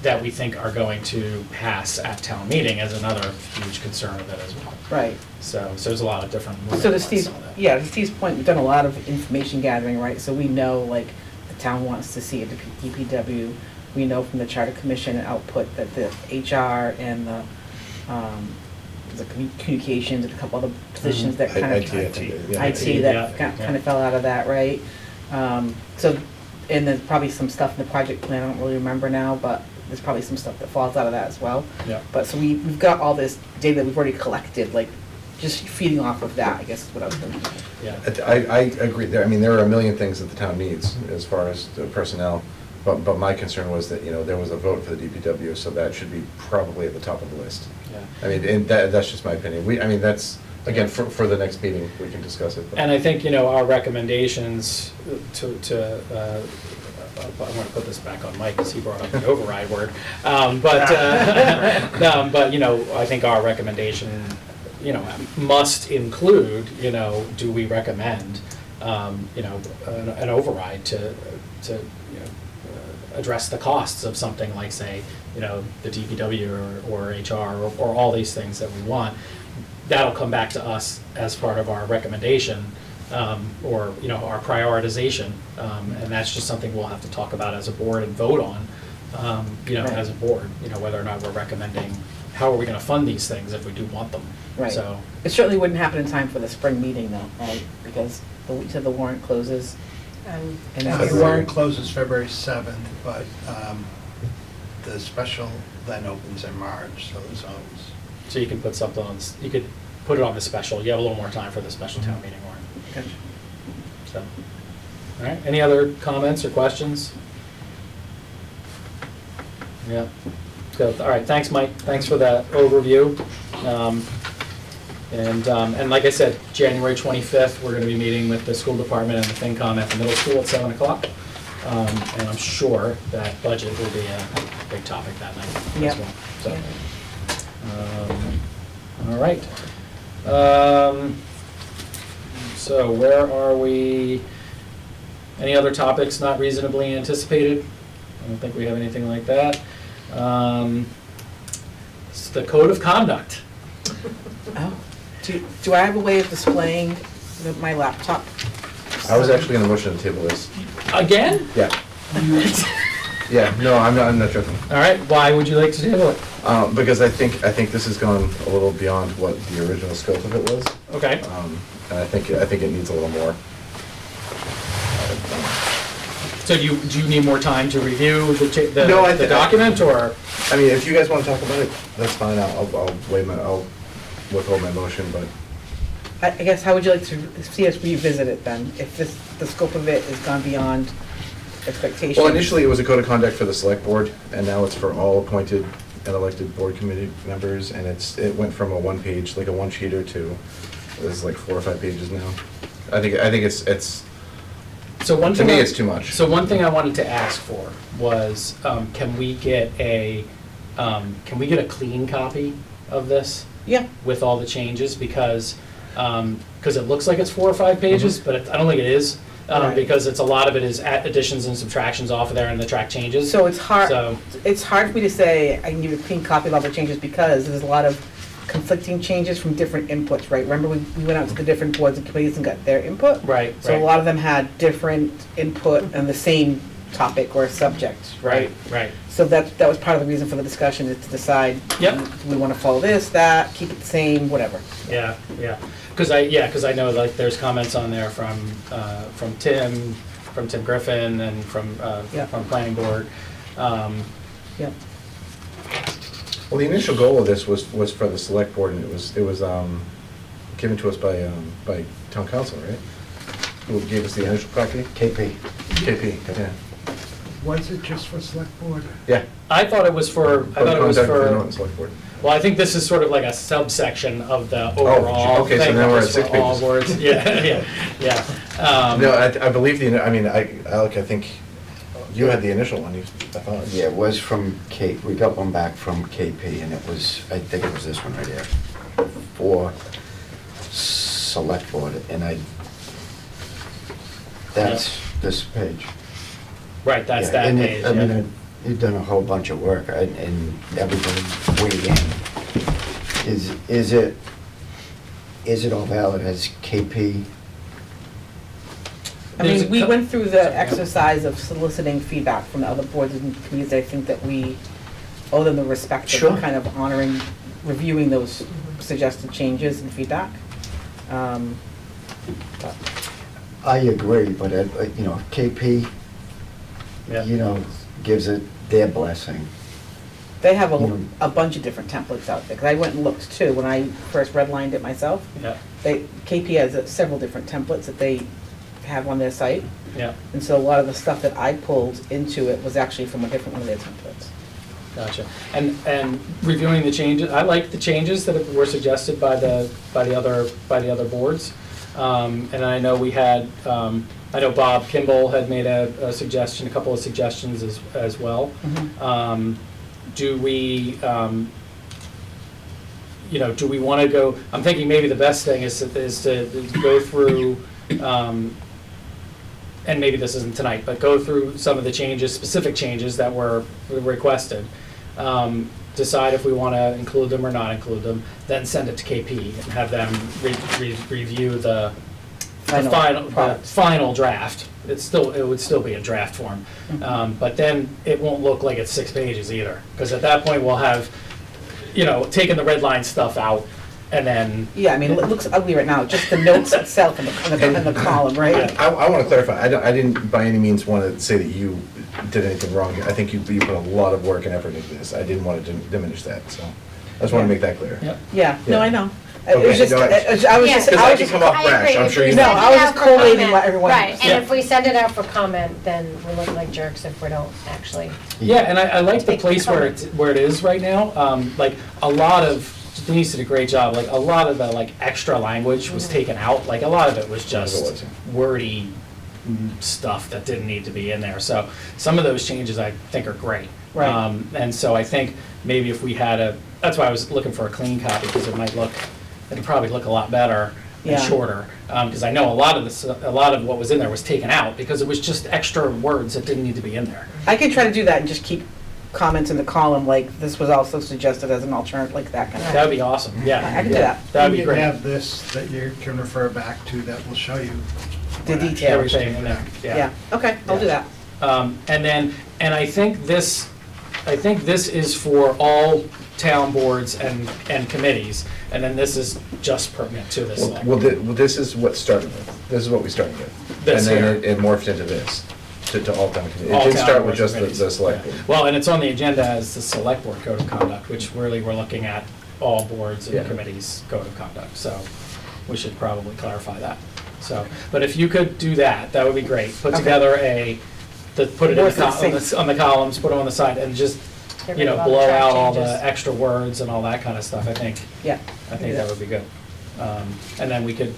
S1: that we think are going to pass at town meeting as another huge concern of it as well.
S4: Right.
S1: So there's a lot of different moving
S4: So to
S1: parts
S4: Steve's,
S1: on that.
S4: to Steve's point, we've done a lot of information gathering, right? So we know, like, the town wants to see a DPW. We know from the Charter Commission output that the HR and the communications and a couple other positions that kind of.
S3: IT, I think, yeah.
S4: IT that kind of fell out of that, right? And then probably some stuff in the project plan, I don't really remember now, but there's probably some stuff that falls out of that as well.
S1: Yeah.
S4: But so we've got all this data that we've already collected, like, just feeding off of that, I guess is what I was thinking.
S1: Yeah.
S3: I agree. There are a million things that the town needs as far as the personnel, but my concern was that, there was a vote for the DPW, so that should be probably at the top of the list.
S1: Yeah.
S3: I mean, and that's just my opinion. That's, again, for the next meeting, we can discuss it. but-
S1: And I think, our recommendations I'm going to put this back on Mike because he brought up the override word. But I think our recommendation, must include, do we recommend, an override to address the costs of something like, say, the DPW or HR or all these things that we want. That'll come back to us as part of our recommendation, or our prioritization, and that's just something we'll have to talk about as a board and vote on,
S4: Right.
S1: as a board, whether or not we're recommending how are we gonna fund these things if we do want them?
S4: Right.
S1: So,
S4: It certainly wouldn't happen in time for the spring meeting though, right? Because the week to the warrant closes.
S7: Um,
S4: in
S5: The
S4: February.
S5: warrant closes February 7th, but the special then opens in March, so there's always.
S1: so you can put something on, you could put it on the special, you have a little more time for the special town meeting warrant.
S4: Gotcha.
S1: So, all right, any other comments or questions? Yeah, so, all right, thanks, Mike, thanks for that overview. And like I said, January 25th, we're gonna be meeting with the school department and the FinCom at the middle school at 7 o'clock. And I'm sure that budget will be a big topic that night as
S4: Yep.
S1: well, so. All right. So where are we? Any other topics not reasonably anticipated? I don't think we have anything like that. It's the code of conduct.
S4: Oh, do I have a way of displaying my laptop?
S3: I was actually gonna motion to table this.
S1: Again?
S3: Yeah. Yeah, no, I'm not joking.
S1: All right, why would you like to table it?
S3: Because I think this has gone a little beyond what the original scope of it was.
S1: Okay.
S3: And I think it needs a little more.
S1: So do you need more time to review
S3: No,
S1: the document, or?
S3: I mean, if you guys wanna talk about it, that's fine, I'll withhold my motion, but.
S4: I guess, how would you like to see us revisit it then? If the scope of it has gone beyond expectations?
S3: Well, initially, it was a code of conduct for the select board, and now it's for all appointed and elected board committee members, and it went from a one-page, like a one-sheeter, to, there's like 4 or 5 pages now. I think it's,
S1: So one
S3: to
S1: thing
S3: me,
S1: I-
S3: it's too much.
S1: So one thing I wanted to ask for was, can we get a clean copy of this
S4: Yeah,
S1: with all the changes? Because it looks like it's 4 or 5 pages, but I don't think it is.
S4: Right.
S1: Because a lot of it is additions and subtractions off of there and the track changes.
S4: so it's hard
S1: So-
S4: for me to say I can give you a clean copy of all the changes because there's a lot of conflicting changes from different inputs, right? Remember, we went out to the different boards and committees and got their input?
S1: Right,
S4: So a
S1: right.
S4: lot of them had different input on the same topic or subject, right?
S1: Right.
S4: So that was part of the reason for the discussion, is to decide,
S1: Yep.
S4: do we want to follow this, that, keep it the same, whatever.
S1: Yeah. Because I know, like, there's comments on there from Tim Griffin, and from planning board.
S4: Yep.
S3: Well, the initial goal of this was for the select board, and it was given to us by town council, right? Who gave us the initial copy?
S6: KP.
S3: KP, yeah.
S5: Was it just for select board?
S3: Yeah.
S1: I thought it was for,
S3: Code of conduct for the Norton Select Board.
S1: well, I think this is sort of like a subsection of the overall
S3: okay, so
S1: thing.
S3: now
S1: that
S3: we're
S1: was
S3: at 6
S1: for all
S3: pages.
S1: boards. Yeah.
S3: No, I believe I mean, Alec, I think you had the initial one, I thought.
S6: Yeah, it was from we got one back from KP, and it was, I think it was this one right here, for select board, and that's this page.
S1: Right, that's
S6: Yeah,
S1: that
S6: and
S1: page.
S6: I
S1: yeah.
S6: mean, you've done a whole bunch of work, and everybody weighed in. Is it all valid as KP?
S4: I
S1: There's
S4: mean, we
S1: a
S4: went through the exercise of soliciting feedback from the other boards and committees. I think that we owe them the respect
S6: Sure.
S4: of kind of honoring, reviewing those suggested changes and feedback. But
S6: I agree, but, KP,
S1: Yeah.
S6: gives it their blessing.
S4: They have
S6: Mm.
S4: a bunch of different templates out there, because I went and looked too, when I first redlined it myself.
S1: Yeah.
S4: KP has several different templates that they have on their site,
S1: Yeah.
S4: and so a lot of the stuff that I pulled into it was actually from a different one of their templates.
S1: Gotcha. And reviewing the changes, I like the changes that were suggested by the other boards. And I know we had, I know Bob Kimball had made a suggestion, a couple of suggestions as well. Do we, do we want to go, I'm thinking maybe the best thing is to go through, and maybe this isn't tonight, but go through some of the changes, specific changes that were requested. Decide if we want to include them or not include them, then send it to KP and have them review the final draft. It would still be a draft form. But then it won't look like it's 6 pages either, because at that point we'll have, taking the red line stuff out and then.
S4: Yeah, I mean, it looks ugly right now, just the notes itself in the column, right?
S3: I want to clarify, I didn't by any means want to say that you did anything wrong. I think you put a lot of work and effort into this. I didn't want to diminish that, so I just want to make that clear.
S1: Yep.
S4: Yeah, no,
S3: Yeah.
S4: I know. It was
S3: Okay,
S4: just,
S3: no,
S4: I was just,
S3: Because I can come off
S7: I
S3: brash,
S7: agree.
S3: I'm sure
S7: If
S3: you
S7: we
S3: know.
S4: No,
S7: send
S4: I
S7: it
S4: was
S7: out
S4: just
S7: for
S4: collating
S7: comment-
S4: what everyone-
S7: Right,
S1: Yeah.
S7: and if we send it out for comment, then we look like jerks if we don't actually.
S1: Yeah, and I like the
S7: Take the
S1: place where
S7: comment.
S1: it is right now. Like, a lot of, Denise did a great job, like, a lot of the, like, extra language was taken out. Like, a lot of it was just wordy stuff that didn't need to be in there. So some of those changes I think are great.
S4: Right.
S1: And so I think maybe if we had that's why I was looking for a clean copy, because it'd probably look a lot better and
S4: Yeah.
S1: shorter. Because I know a lot of what was in there was taken out, because it was just extra words that didn't need to be in there.
S4: I can try to do that and just keep comments in the column, like, this was also suggested as an alternative, like that kind of.
S1: That would be awesome, yeah.
S4: I can do that.
S1: That would be
S5: You
S1: great.
S5: have this that you can refer back to that will show you.
S4: The
S5: what
S4: detail.
S1: Everything in there,
S4: Yeah, okay, I'll do that.
S1: And I think this is for all town boards and committees, and then this is just pertinent to this select.
S3: Well, this is what started with. This is what we started with.
S1: This
S3: And then
S1: here.
S3: it morphed into this, to all town committees. It
S1: All
S3: didn't
S1: town
S3: start with
S1: boards
S3: just
S1: and committees.
S3: the select board.
S1: Well, and it's on the agenda as the select board code of conduct, which really we're looking at all boards and
S3: Yeah.
S1: committees code of conduct, so we should probably clarify that. So, but if you could do that, that would be great. Put
S4: Okay.
S1: together put it in
S4: Worth it,
S1: on the columns, put it on the side, and just,
S7: Get rid of all the
S1: blow
S7: track
S1: out all
S7: changes.
S1: the extra words and all that kind of stuff, I think.
S4: Yeah.
S1: I think that would be good. And then we could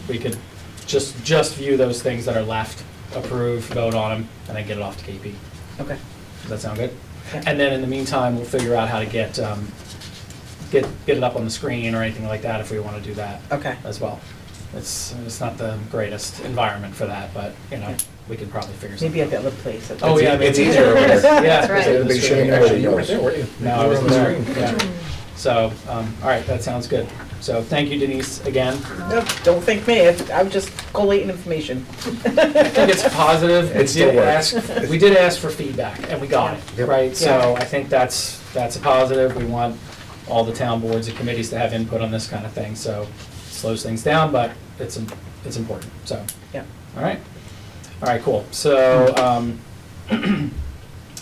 S1: just view those things that are left, approve, vote on them, and then get it off to KP.
S4: Okay.
S1: Does that sound good?
S4: Yeah.
S1: And then in the meantime, we'll figure out how to get it up on the screen or anything like that if we want to do that
S4: Okay.
S1: as well. It's not the greatest environment for that, but, we could probably figure something
S4: Maybe
S1: out.
S4: at the other place.
S1: Oh, yeah, maybe.
S3: It's easier over there.
S1: Yeah.
S7: That's right.
S1: because of the
S3: Big
S1: screen.
S3: screen. Actually, you weren't there, were you?
S1: No, I
S3: You were
S1: wasn't
S3: on the
S1: there.
S3: screen.
S1: Yeah. So, all right, that sounds good. So thank you, Denise, again.
S4: No, don't thank me, I'm just collating information.
S1: I think it's positive.
S3: It still works.
S1: We did ask for feedback, and we got it,
S3: Yep.
S1: right? So
S4: Yeah.
S1: I think that's a positive. We want all the town boards and committees to have input on this kind of thing, so it slows things down, but it's important, so.
S4: Yeah.
S1: All right, cool. So,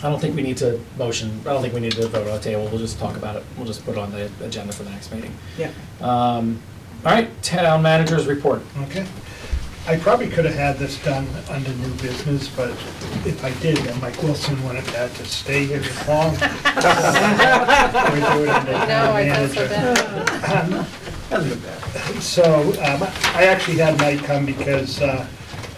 S1: I don't think we need to motion, I don't think we need to vote on the table. We'll just talk about it. We'll just put it on the agenda for the next meeting.
S4: Yeah.
S1: All right, town managers report.
S5: Okay. I probably could have had this done under new business, but if I did, then Mike Wilson wouldn't have had to stay here this long. We do it under town
S7: No, I feel so
S5: manager.
S7: bad.
S5: So, I actually had Mike come because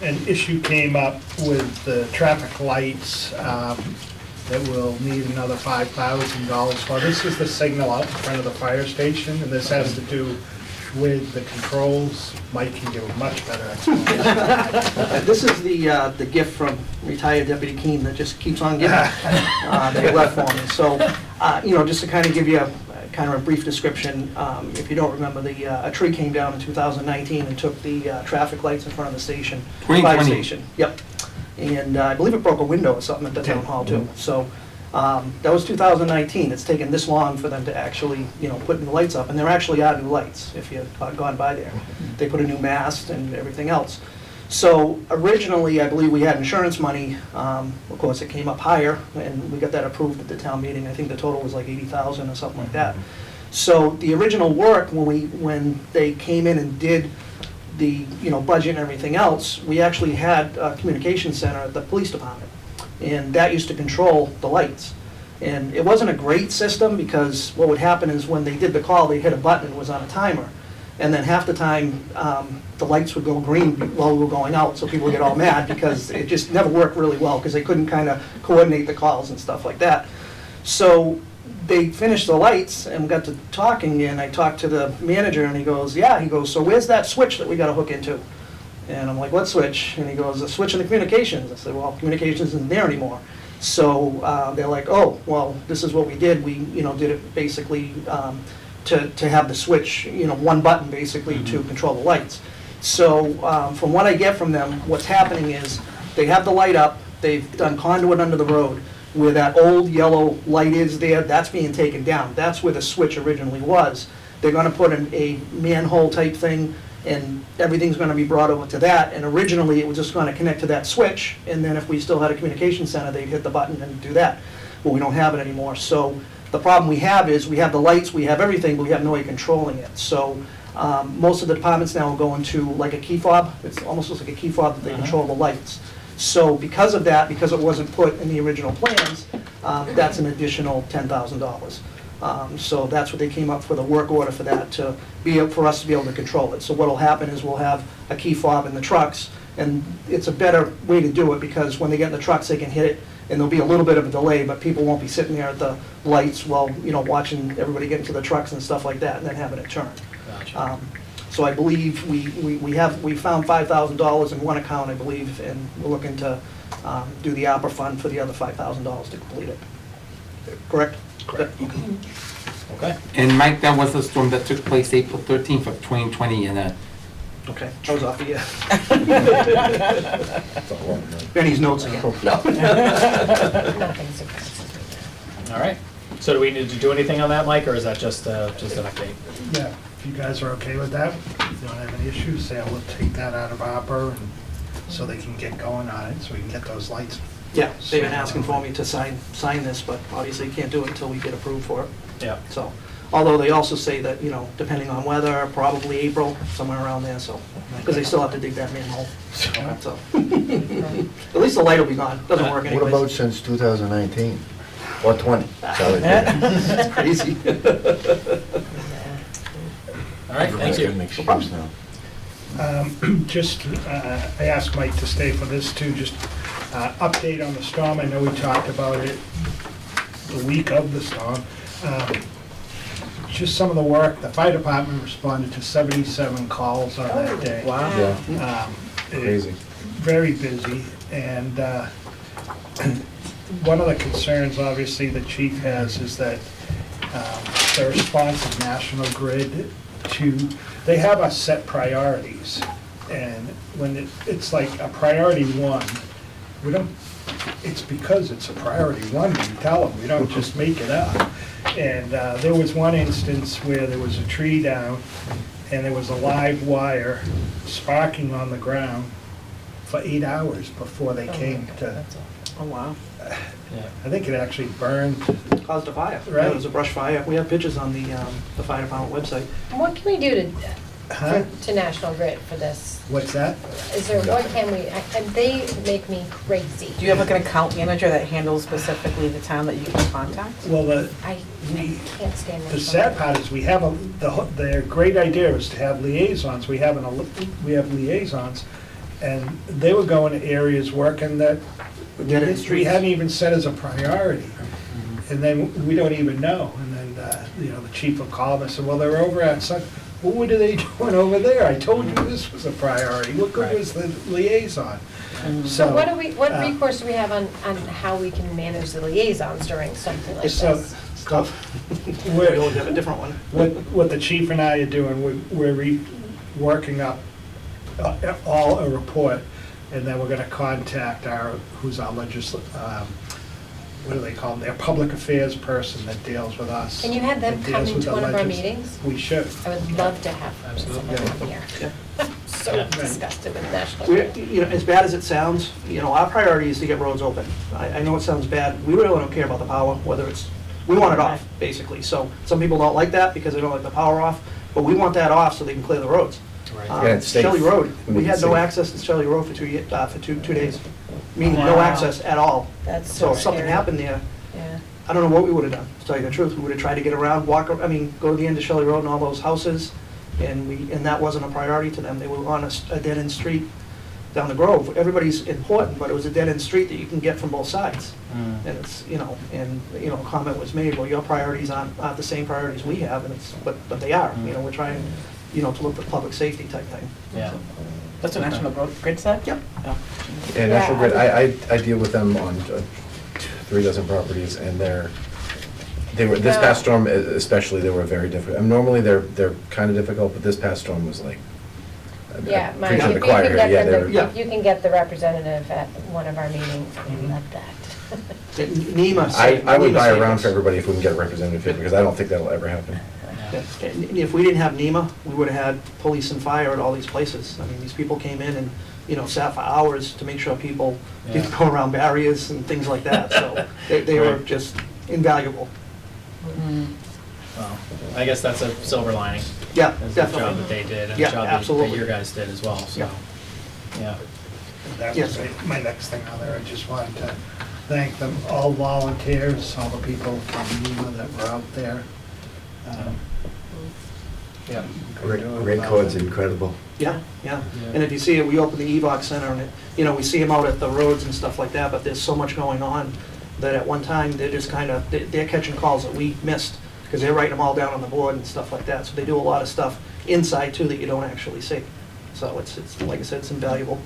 S5: an issue came up with the traffic lights that will need another $5,000 for. This is the signal out in front of the fire station, and this has to do with the controls. Mike can give a much better explanation.
S14: This is the gift from retired Deputy Keene that just keeps on giving, that he left for me. So, just to kind of give you kind of a brief description, if you don't remember, a tree came down in 2019 and took the traffic lights in front of the station. Fire
S2: 2020.
S14: station, yep. And I believe it broke a window or something at the town hall too. So that was 2019. It's taken this long for them to actually, put new lights up. And there actually are new lights, if you've gone by there. They put a new mast and everything else. So originally, I believe we had insurance money. Of course, it came up higher, and we got that approved at the town meeting. I think the total was like 80,000 or something like that. So the original work, when they came in and did the budget and everything else, we actually had a communication center at the police department, and that used to control the lights. And it wasn't a great system, because what would happen is when they did the call, they hit a button and it was on a timer. And then half the time, the lights would go green while we were going out, so people would get all mad because it just never worked really well, because they couldn't kind of coordinate the calls and stuff like that. So they finished the lights and got to talking, and I talked to the manager, and he goes, so where's that switch that we got to hook into? And I'm like, what switch? And he goes, the switch in the communications. I said, well, communications isn't there anymore. So they're like, oh, well, this is what we did. We, did it basically to have the switch, one button basically to control the lights. So from what I get from them, what's happening is they have the light up, they've done conduit under the road, where that old yellow light is there, that's being taken down. That's where the switch originally was. They're gonna put in a manhole type thing, and everything's gonna be brought over to that, and originally it was just gonna connect to that switch, and then if we still had a communication center, they'd hit the button and do that. But we don't have it anymore, so the problem we have is, we have the lights, we have everything, but we have no way controlling it. So, most of the departments now are going to like a key fob, it's almost looks like a key fob that they control the lights. So because of that, because it wasn't put in the original plans, that's an additional $10,000. So that's what they came up for, the work order for that, to be, for us to be able to control it. So what'll happen is we'll have a key fob in the trucks, and it's a better way to do it, because when they get in the trucks, they can hit it, and there'll be a little bit of a delay, but people won't be sitting there at the lights while, watching everybody get into the trucks and stuff like that, and then having it turn.
S1: Gotcha.
S14: So I believe we found $5,000 in one account, I believe, and we're looking to do the ARPA fund for the other $5,000 to complete it. Correct?
S3: Correct.
S1: Okay.
S2: And Mike, that was a storm that took place April 13th of 2020, and
S14: Okay, I was off the,
S3: It's a long night.
S14: Benny's notes again. No.
S7: Nothing surprises me.
S1: All right. So do we need to do anything on that, Mike, or is that just an update?
S5: Yeah, if you guys are okay with that, if you don't have any issues, say I will take that out of ARPA, and so they can get going on it, so we can get those lights.
S14: Yeah, they've been asking for me to sign this, but obviously can't do it until we get approved for it.
S1: Yeah.
S14: So, although they also say that, depending on weather, probably April, somewhere around there, so, because they still have to dig that manhole. So, at least the light will be gone, doesn't work anyways.
S6: What about since 2019? Or 20? Sorry.
S14: That's crazy.
S1: All right, thank you.
S5: I asked Mike to stay for this too, just update on the storm. I know we talked about it the week of the storm. Just some of the work, the fire department responded to 77 calls on that day.
S4: Wow.
S3: Yeah, crazy.
S5: Very busy, and one of the concerns, obviously, the chief has is that the response of National Grid they have us set priorities, and when it's like a priority one, it's because it's a priority one, we tell them, we don't just make it up. And there was one instance where there was a tree down, and there was a live wire sparking on the ground for 8 hours before they came to.
S4: Oh, wow.
S5: I think it actually burned.
S14: Caused a fire.
S5: Right.
S14: Yeah, it was a brush fire. We have pictures on the fire department website.
S7: What can we do
S5: Huh?
S7: to National Grid for this?
S5: What's that?
S7: Is there, what can we, they make me crazy.
S4: Do you have like an account manager that handles specifically the town that you can contact?
S5: Well,
S7: I can't stand
S5: the sad part is we have their great idea is to have liaisons. We have liaisons, and they were going to areas working that we hadn't even set as a priority. And then we don't even know. And then, the chief will call and said, well, they're over at such. Well, what are they doing over there? I told you this was a priority. What good was the liaison? So
S7: What recourse do we have on how we can manage the liaisons during something like
S5: So-
S7: this?
S14: We always have a different one.
S5: What the chief and I are doing, we're working up a report, and then we're gonna contact who's our what do they call them? Their public affairs person that deals with us.
S7: Can you have them
S5: that
S7: come
S5: deals with
S7: into
S5: the
S7: one of our
S5: legis-
S7: meetings?
S5: We should.
S7: I would love to have someone in here. So disgusted with National Grid.
S14: As bad as it sounds, our priority is to get roads open. I know it sounds bad. We really don't care about the power, we want it off, basically. So some people don't like that because they don't like the power off, but we want that off so they can clear the roads.
S3: Yeah, it's safe.
S14: Shelley Road, we
S3: Make it
S14: had no
S3: safe.
S14: access to Shelley Road for 2 days. Meaning no
S7: Wow.
S14: access at all.
S7: That's
S14: So
S7: so
S14: if something
S7: scary.
S14: happened there,
S7: Yeah.
S14: I don't know what we would have done, to tell you the truth. We would have tried to get around, go to the end of Shelley Road and all those houses, and that wasn't a priority to them. They were on a dead-end street down the Grove. Everybody's important, but it was a dead-end street that you can get from both sides. And it's, a comment was made, well, your priorities aren't the same priorities we have, and but they are. We're trying, to look for public safety type thing.
S1: Yeah.
S14: So,
S4: That's what National Grid said?
S14: Yep.
S4: Oh.
S3: And National Grid, I deal with them on 3 dozen properties, and they were this past storm especially, they were very difficult. Normally they're kind of difficult, but this past storm was like.
S7: Yeah,
S3: I'm
S7: Mike,
S3: preaching to
S7: if
S3: the
S7: you
S3: choir
S7: can
S3: here. Yeah,
S7: get
S3: they were-
S7: if you can get the representative at one of our meetings, I love that.
S14: NEMA.
S3: I would
S14: NEMA
S3: buy
S14: saved
S3: around
S14: us.
S3: for everybody if we can get a representative here, because I don't think that'll ever happen.
S14: And if we didn't have NEMA, we would have had police and fire at all these places. I mean, these people came in and, sat for hours to make sure people didn't go around barriers and things like that, so they were just invaluable.
S1: Well, I guess that's a silver lining.
S14: Yeah,
S1: Is the job
S14: definitely.
S1: that they did and the
S14: Yeah,
S1: job that
S14: absolutely.
S1: your guys did as well, so,
S14: Yeah.
S1: yeah.
S5: That
S14: Yes.
S5: was my next thing on there. I just wanted to thank them, all volunteers, all the people from NEMA that were out there.
S1: Yeah.
S6: Red Cord's incredible.
S14: Yeah, yeah. And if you see it, we opened the EVOC Center, and we see them out at the roads and stuff like that, but there's so much going on that at one time, they're just they're catching calls that we missed, because they're writing them all down on the board and stuff like that. So they do a lot of stuff inside too that you don't actually see. So it's like I said, it's invaluable.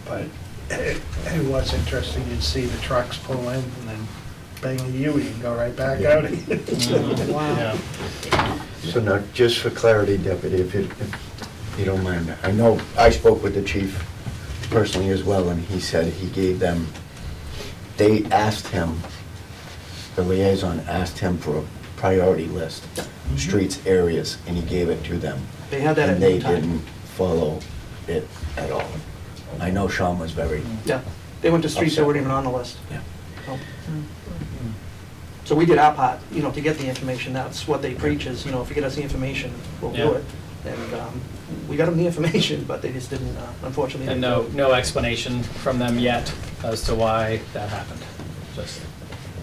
S5: But it was interesting, you'd see the trucks pull in and then bang a U and go right back out again.
S1: Wow.
S6: So now, just for clarity, Deputy, if you don't mind, I know I spoke with the chief personally as well, and he said he gave them, they asked him, the liaison asked him for a priority list, streets, areas, and he gave it to them.
S14: They had that at
S6: And they
S14: one time.
S6: didn't follow it at all. I know Sean was very,
S14: Yeah, they went to streets that
S6: Upset.
S14: weren't even on the list.
S6: Yeah.
S14: So we did our part, to get the information. That's what they preach is, if you get us the information, we'll do
S1: Yeah.
S14: it. And we got them the information, but they just didn't, unfortunately.
S1: And
S14: didn't do it.
S1: no explanation from them yet as to why that happened. Just,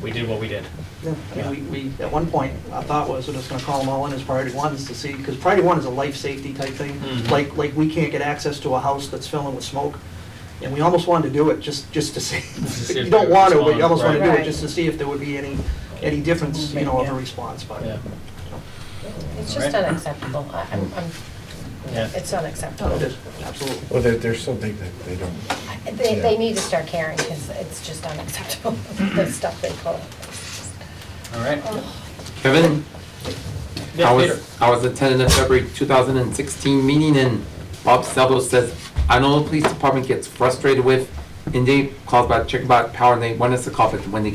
S1: we did what we did.
S14: Yeah, I mean, we, at one point, our thought was we're just gonna call them all in as priority ones to see, because priority one is a life safety type thing.
S1: Mhm.
S14: Like we can't get access to a house that's filling with smoke, and we almost wanted to do it just to see.
S1: see if
S14: You don't
S1: they
S14: want to, but
S1: respond,
S14: you almost want to do
S7: right.
S14: it just to see if there would be any difference, of a response, but.
S1: Yeah.
S7: It's just
S1: Right.
S7: unacceptable.
S1: Yeah.
S7: It's unacceptable.
S14: It is, absolutely.
S3: Well, they're so big that they don't.
S7: They need to start caring, because it's just unacceptable, the stuff they pull.
S1: All right.
S2: Kevin,
S1: Yes, Peter.
S2: I was attending the February 2016 meeting, and Bob Selvo says, I know the police department gets frustrated with, and they calls about, check about power, and they want us to call it, when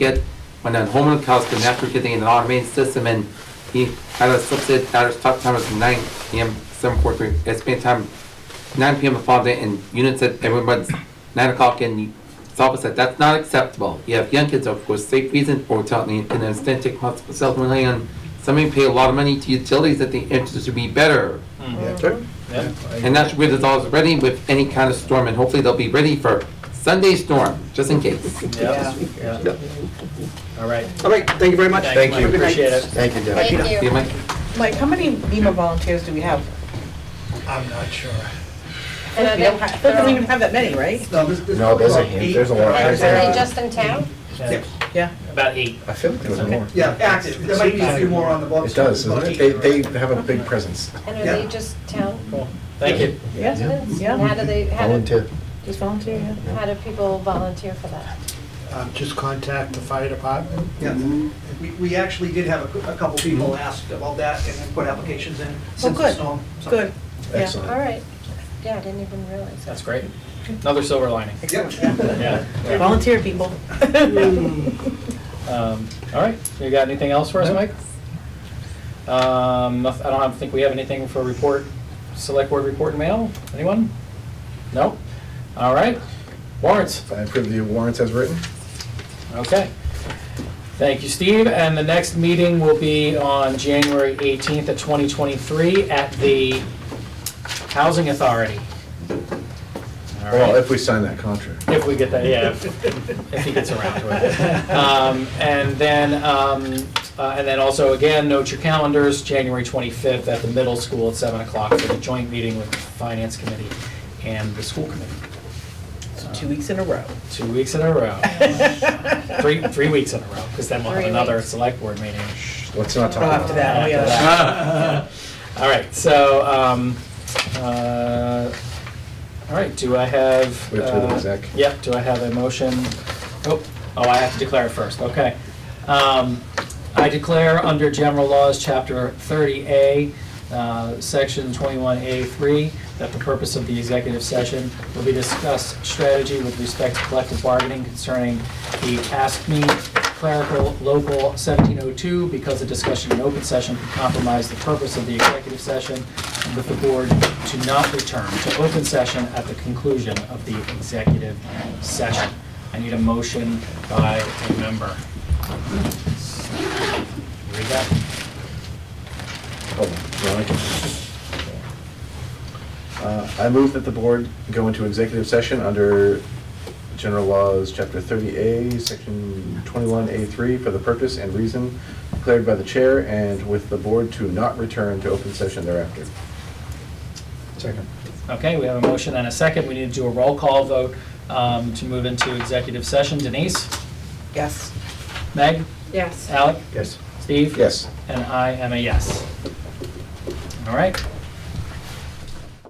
S2: a homeowner calls for natural getting an automated system, and he had a subset, average stop time was 9 p.m., 7:43, estimated time 9 p.m. the following day, and unit said everyone's 9 o'clock, and the officer said, that's not acceptable. You have young kids, of course, safe reason, or telling you, and instead take hospital self-relying on, somebody pay a lot of money to utilities that the interest should be better.
S1: Yeah.
S2: And that's where the dollars ready with any kind of storm, and hopefully they'll be ready for Sunday storm, just in case.
S1: Yeah. Yeah. All right.
S14: All right, thank you very much.
S1: Thank you.
S14: Have a good night.
S1: Appreciate it.
S6: thank you, Deputy.
S7: Thank
S2: See you,
S7: you.
S2: Mike.
S4: Mike, how many NEMA volunteers do we have?
S5: I'm not sure.
S7: And are
S4: We don't
S7: they,
S4: don't even have that many, right?
S3: No, there's a hint, there's a lot.
S7: are they just in town?
S4: Yeah.
S1: About 8.
S3: I feel like there was more.
S14: Yeah, active. There might be a few more on the books.
S3: It does, doesn't it? They have a big presence.
S7: And are they just town
S1: Cool. Thank you.
S7: residents?
S4: Yeah.
S7: And how do they,
S6: Volunteer.
S4: Just volunteer, yeah.
S7: how do people volunteer for that?
S5: Just contact the fire department.
S14: Yeah, we actually did have a couple people ask about that and then put applications in since the
S4: good.
S14: storm. so.
S4: Good. Yeah.
S3: Excellent.
S7: All right. Yeah, I didn't even realize that.
S1: That's great. Another silver lining.
S14: Yep.
S1: Yeah.
S4: Volunteer people.
S1: All right. You got anything else for us, Mike? I don't think we have anything for report, select board report and mail. Anyone? No? All right. Warrants.
S3: I approve the warrants as written.
S1: Okay. Thank you, Steve. And the next meeting will be on January 18th of 2023 at the Housing Authority. All
S3: Well,
S1: right.
S3: if we sign that contract.
S1: If we get that, yeah, if he gets around to it. And then also, again, note your calendars, January 25th at the middle school at 7 o'clock for the joint meeting with the Finance Committee and the school committee.
S4: 2 weeks in a row.
S1: 2 weeks in a row. 3 weeks in a row, because then we'll have
S7: 3
S1: another
S7: weeks.
S1: select board meeting.
S3: Let's not talk
S4: Oh,
S3: about
S4: after
S3: that.
S4: that, oh, yeah.
S1: All right, so, all right, do I have?
S3: We have to do the exec.
S1: Yep, do I have a motion? Oh, I have to declare it first, okay. I declare under General Laws, Chapter 30A, Section 21A3, that the purpose of the executive session will be discuss strategy with respect to collective bargaining concerning the ASME clerical local 1702, because a discussion in open session could compromise the purpose of the executive session, and with the board to not return to open session at the conclusion of the executive session. I need a motion by a member. Read that.
S3: Hold on. I move that the board go into executive session under General Laws, Chapter 30A, Section 21A3, for the purpose and reason declared by the chair, and with the board to not return to open session thereafter.
S6: Second.
S1: Okay, we have a motion and a second. We need to do a roll call vote to move into executive session. Denise?
S4: Yes.
S1: Meg?
S7: Yes.
S1: Alec?
S6: Yes.
S1: Steve?
S3: Yes.
S1: And I am a yes. All right.